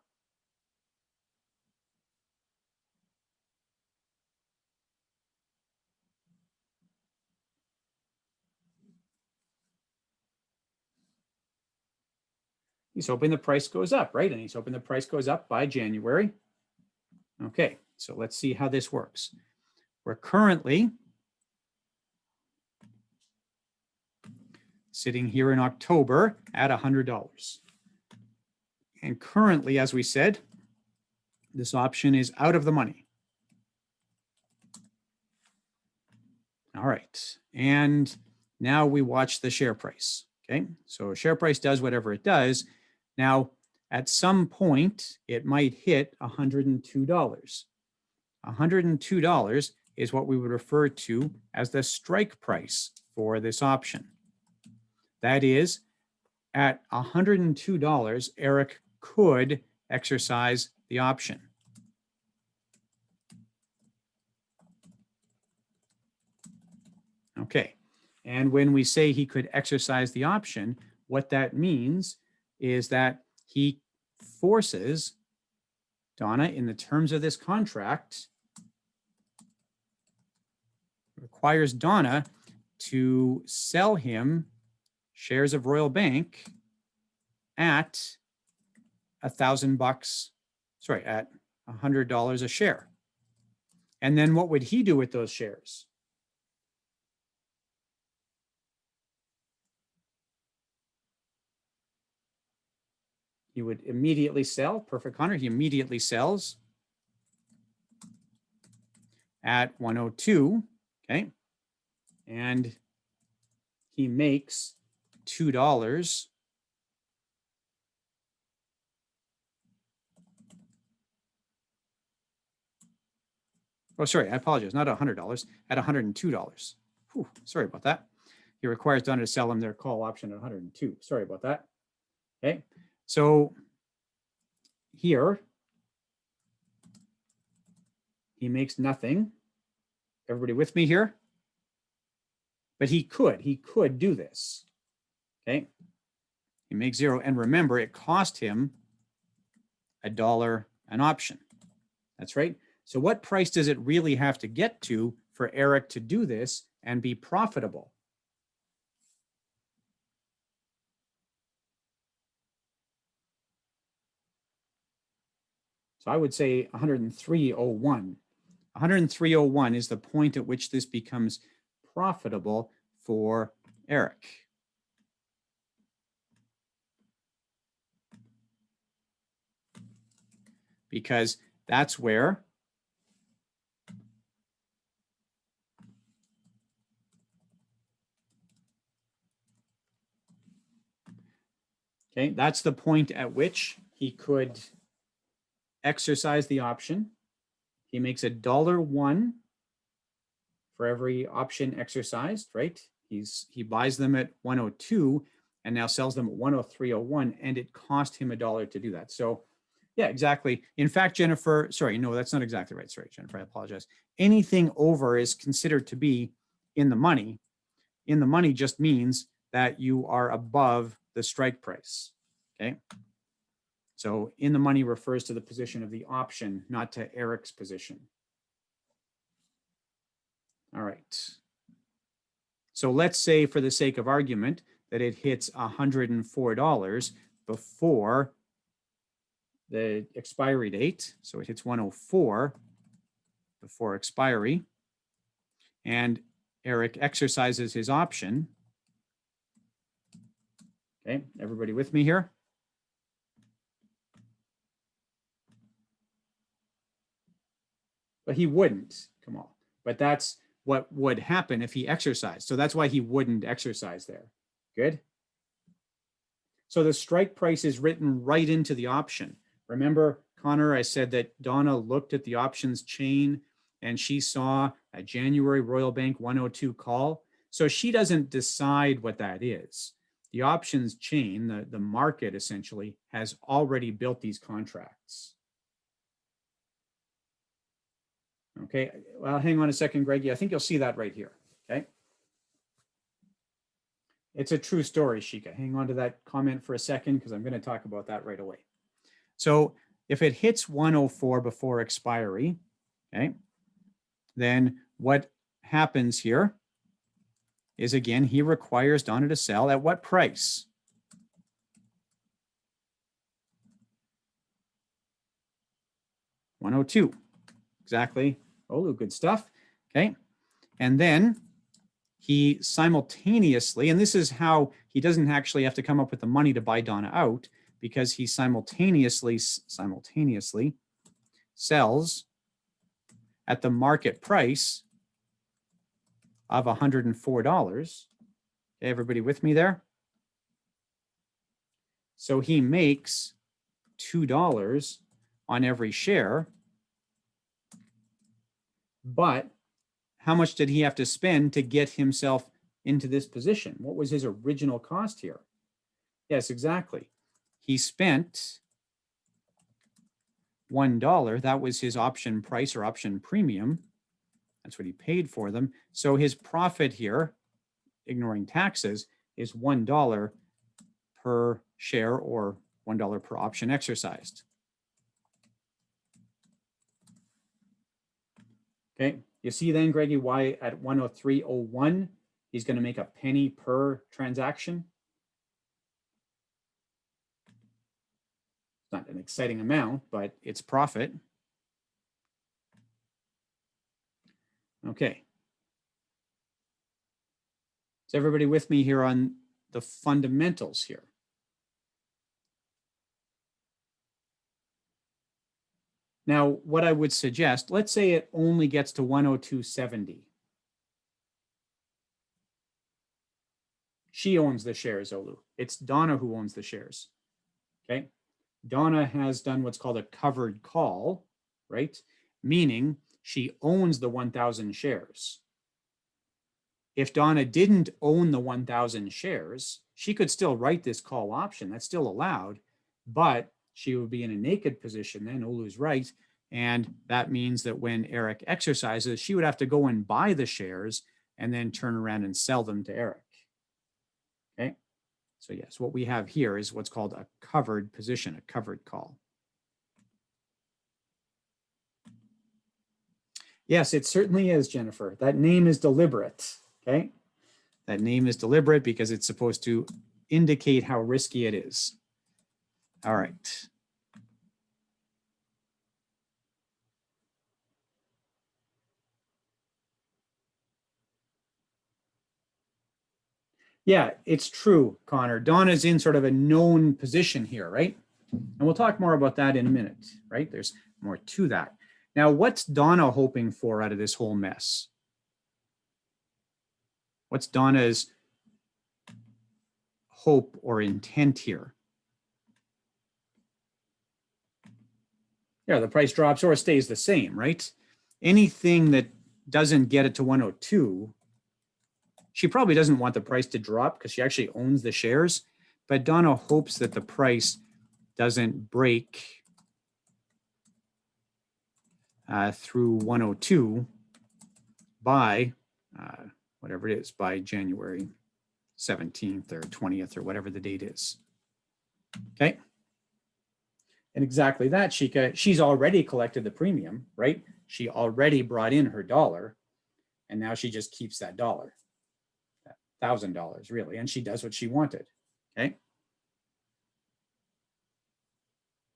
He's hoping the price goes up, right? And he's hoping the price goes up by January. Okay, so let's see how this works. We're currently sitting here in October at $100. And currently, as we said, This option is out of the money. All right. And now we watch the share price. Okay. So share price does whatever it does. Now, at some point, it might hit $102. $102 is what we would refer to as the strike price for this option. That is, at $102, Eric could exercise the option. Okay, and when we say he could exercise the option, what that means is that he forces Donna, in the terms of this contract, requires Donna to sell him shares of Royal Bank at $1,000, sorry, at $100 a share. And then what would he do with those shares? He would immediately sell. Perfect, Connor. He immediately sells at 102. Okay. And he makes $2. Oh, sorry, I apologize. Not $100, at $102. Whew, sorry about that. He requires Donna to sell him their call option at 102. Sorry about that. Okay. So here, he makes nothing. Everybody with me here? But he could do this. Okay. He makes zero. And remember, it cost him $1 an option. That's right. So what price does it really have to get to for Eric to do this and be profitable? So I would say 103.01. 103.01 is the point at which this becomes profitable for Eric. Because that's where that's the point at which he could exercise the option. He makes $1 for every option exercised, right? He buys them at 102 and now sells them at 103.01, and it cost him $1 to do that. So yeah, exactly. In fact, Jennifer, sorry, no, that's not exactly right. Sorry, Jennifer, I apologize. Anything over is considered to be in the money. In the money just means that you are above the strike price, okay? So in the money refers to the position of the option, not to Eric's position. All right. So let's say, for the sake of argument, that it hits $104 before the expiry date. So it hits 104 before expiry. And Eric exercises his option. Okay, everybody with me here? But he wouldn't, come on. But that's what would happen if he exercised. So that's why he wouldn't exercise there. Good? So the strike price is written right into the option. Remember, Connor, I said that Donna looked at the options chain and she saw a January Royal Bank 102 call. So she doesn't decide what that is. The options chain, the market essentially, has already built these contracts. Okay, well, hang on a second, Greggy. I think you'll see that right here, okay? It's a true story, Shika. Hang on to that comment for a second because I'm going to talk about that right away. So if it hits 104 before expiry, okay, then what happens here is, again, he requires Donna to sell at what price? $102. Exactly. Olu, good stuff. Okay. And then he simultaneously, and this is how he doesn't actually have to come up with the money to buy Donna out, because he simultaneously sells at the market price of $104. Everybody with me there? So he makes $2 on every share. But how much did he have to spend to get himself into this position? What was his original cost here? Yes, exactly. He spent $1. That was his option price or option premium. That's what he paid for them. So his profit here, ignoring taxes, is $1 per share or $1 per option exercised. Okay, you see then, Greggy, why at 103.01, he's going to make a penny per transaction? It's not an exciting amount, but it's profit. Okay. Is everybody with me here on the fundamentals here? Now, what I would suggest, let's say it only gets to 102.70. She owns the shares, Olu. It's Donna who owns the shares. Okay. Donna has done what's called a covered call, right? Meaning she owns the 1,000 shares. If Donna didn't own the 1,000 shares, she could still write this call option. That's still allowed, but she would be in a naked position then. Olu's right. And that means that when Eric exercises, she would have to go and buy the shares and then turn around and sell them to Eric. Okay. So yes, what we have here is what's called a covered position, a covered call. Yes, it certainly is, Jennifer. That name is deliberate. Okay. That name is deliberate because it's supposed to indicate how risky it is. All right. Yeah, it's true, Connor. Donna's in sort of a known position here, right? And we'll talk more about that in a minute, right? There's more to that. Now, what's Donna hoping for out of this whole mess? What's Donna's hope or intent here? Yeah, the price drops or stays the same, right? Anything that doesn't get it to 102, she probably doesn't want the price to drop because she actually owns the shares, but Donna hopes that the price doesn't break through 102 by whatever it is, by January 17th or 20th or whatever the date is. Okay. And exactly that, Shika, she's already collected the premium, right? She already brought in her $1 and now she just keeps that $1, $1,000 really, and she does what she wanted, okay?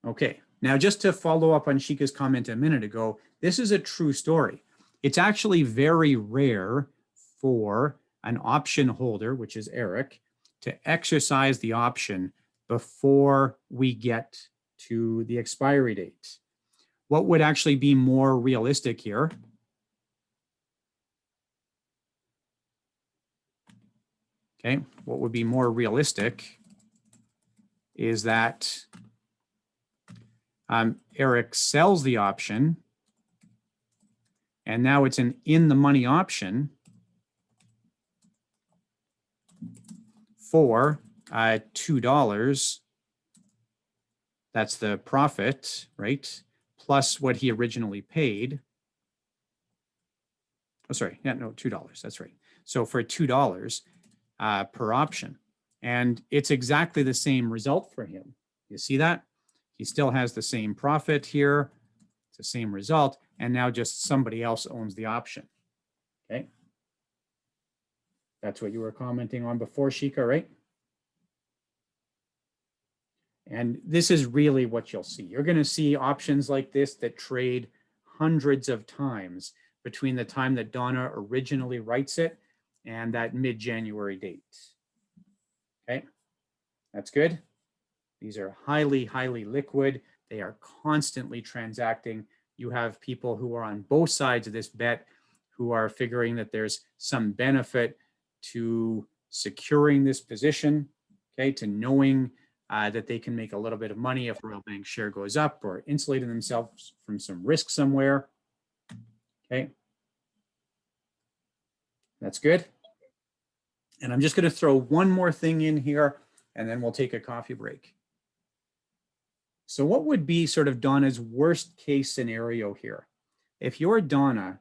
Okay, now just to follow up on Shika's comment a minute ago, this is a true story. It's actually very rare for an option holder, which is Eric, to exercise the option before we get to the expiry date. What would actually be more realistic here? Okay, what would be more realistic is that Eric sells the option and now it's an in the money option for $2. That's the profit, right? Plus what he originally paid. Oh, sorry. Yeah, no, $2. That's right. So for $2 per option. And it's exactly the same result for him. You see that? He still has the same profit here. It's the same result. And now just somebody else owns the option. Okay. That's what you were commenting on before, Shika, right? And this is really what you'll see. You're going to see options like this that trade hundreds of times between the time that Donna originally writes it and that mid-January date. Okay, that's good. These are highly, highly liquid. They are constantly transacting You have people who are on both sides of this bet who are figuring that there's some benefit to securing this position, okay, to knowing that they can make a little bit of money if Royal Bank share goes up, or insulating themselves from some risk somewhere, okay. That's good. And I'm just going to throw one more thing in here, and then we'll take a coffee break. So what would be sort of Donna's worst case scenario here? If you're Donna,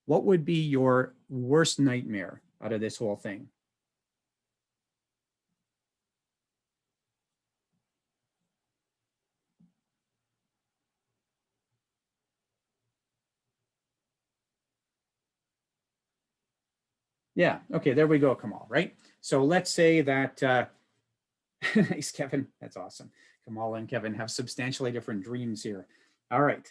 what would be your worst nightmare out of this whole thing? Yeah, okay, there we go, Kamal, right? So let's say that, nice, Kevin, that's awesome. Kamal and Kevin have substantially different dreams here. All right,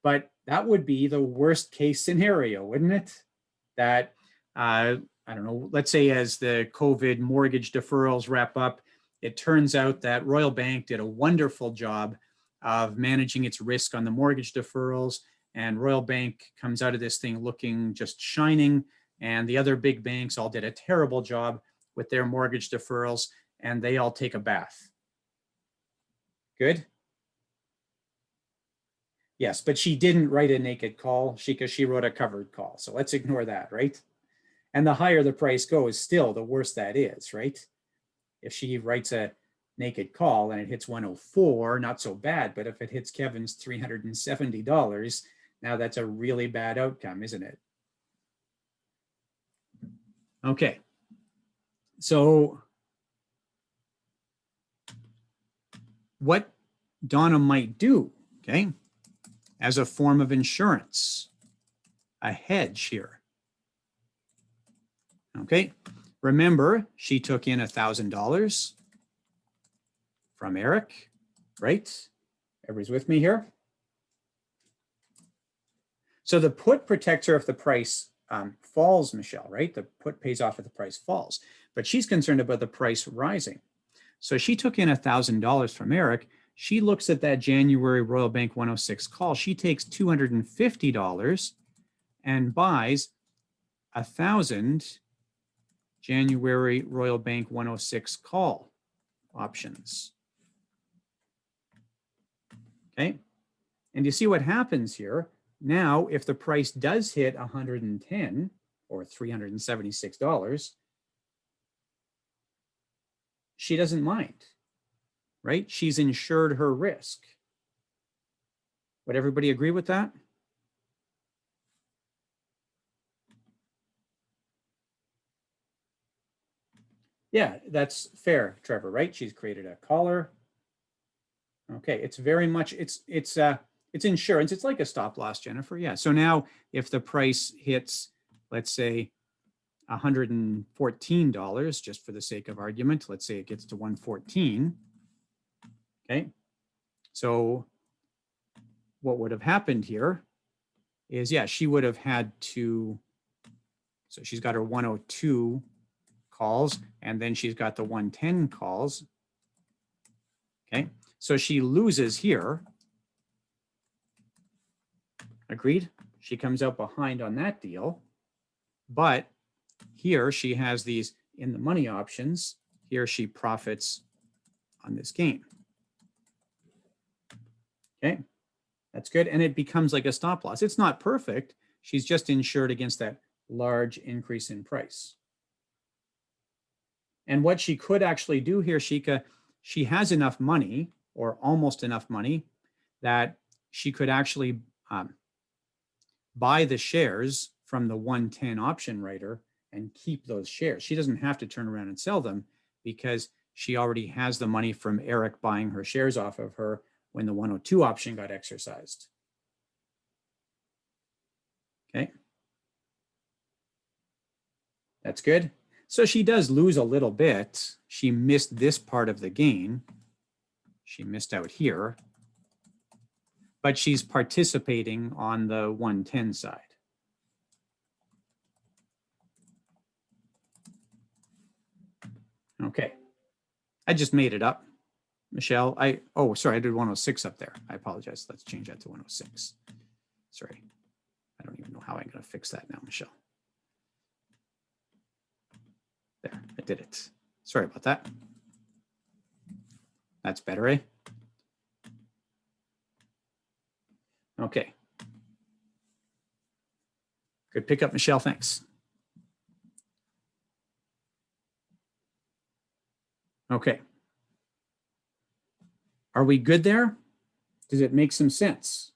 but that would be the worst case scenario, wouldn't it? That, I don't know, let's say as the COVID mortgage deferrals wrap up, it turns out that Royal Bank did a wonderful job of managing its risk on the mortgage deferrals, and Royal Bank comes out of this thing looking just shining, and the other big banks all did a terrible job with their mortgage deferrals, and they all take a bath. Good? Yes, but she didn't write a naked call, because she wrote a covered call. So let's ignore that, right? And the higher the price goes, still the worse that is, right? If she writes a naked call and it hits 104, not so bad. But if it hits Kevin's $370, now that's a really bad outcome, isn't it? Okay. So what Donna might do, okay, as a form of insurance, a hedge here. Okay, remember, she took in $1,000 from Eric, right? Everybody's with me here? So the put protects her if the price falls, Michelle, right? The put pays off if the price falls, but she's concerned about the price rising. So she took in $1,000 from Eric. She looks at that January Royal Bank 106 call. She takes $250 and buys 1,000 January Royal Bank 106 call options. Okay. And you see what happens here. Now, if the price does hit 110 or $376, she doesn't mind, right? She's insured her risk. Would everybody agree with that? Yeah, that's fair, Trevor, right? She's created a collar. Okay, it's very much, it's insurance. It's like a stop loss, Jennifer. Yeah. So now if the price hits, let's say, $114, just for the sake of argument, let's say it gets to 114. Okay. So what would have happened here is, yeah, she would have had to, so she's got her 102 calls, and then she's got the 110 calls. Okay. So she loses here. Agreed? She comes out behind on that deal. But here she has these in the money options. Here she profits on this gain. Okay, that's good. And it becomes like a stop loss. It's not perfect. She's just insured against that large increase in price. And what she could actually do here, Shika, she has enough money, or almost enough money, that she could actually buy the shares from the 110 option writer and keep those shares. She doesn't have to turn around and sell them because she already has the money from Eric buying her shares off of her when the 102 option got exercised. Okay. That's good. So she does lose a little bit. She missed this part of the gain. She missed out here. But she's participating on the 110 side. Okay. I just made it up. Michelle, oh, sorry, I did 106 up there. I apologize. Let's change that to 106. Sorry. I don't even know how I'm going to fix that now, Michelle. There, I did it. Sorry about that. That's better, eh? Okay. Good pickup, Michelle. Thanks. Okay. Are we good there? Does it make some sense?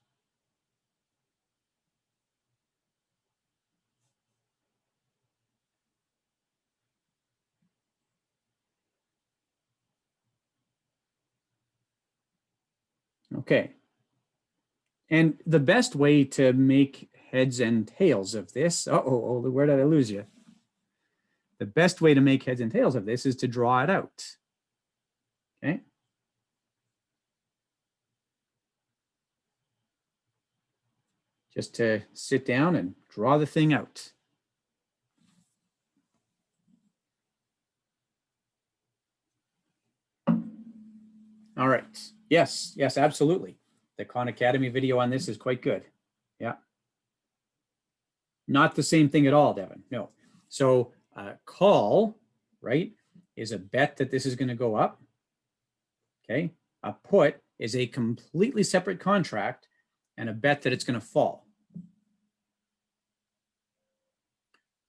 Okay. And the best way to make heads and tails of this, where did I lose you? The best way to make heads and tails of this is to draw it out. Okay. Just to sit down and draw the thing out. All right. Yes, yes, absolutely. The Khan Academy video on this is quite good. Yeah. Not the same thing at all, Devin. No. So call, right, is a bet that this is going to go up. Okay. A put is a completely separate contract and a bet that it's going to fall.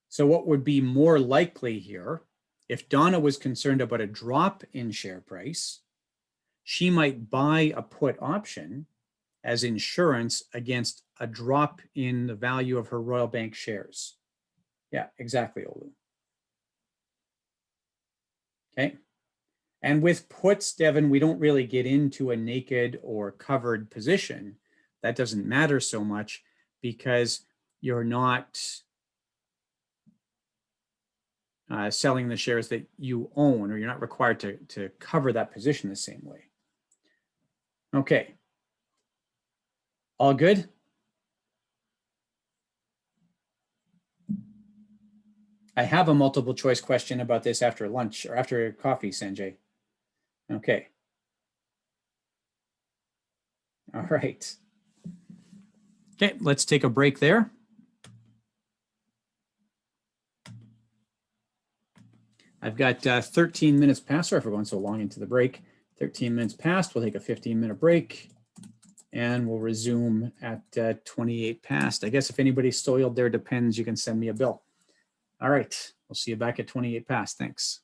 So what would be more likely here, if Donna was concerned about a drop in share price, she might buy a put option as insurance against a drop in the value of her Royal Bank shares. Yeah, exactly, Olu. Okay. And with puts, Devin, we don't really get into a naked or covered position. That doesn't matter so much because you're not selling the shares that you own, or you're not required to cover that position the same way. Okay. All good? I have a multiple choice question about this after lunch or after coffee, Sanjay. Okay. All right. Okay, let's take a break there. I've got 13 minutes past. Sorry for going so long into the break. 13 minutes past. We'll take a 15-minute break and we'll resume at 28 past. I guess if anybody soiled their Depends, you can send me a bill. All right. We'll see you back at 28 past. Thanks.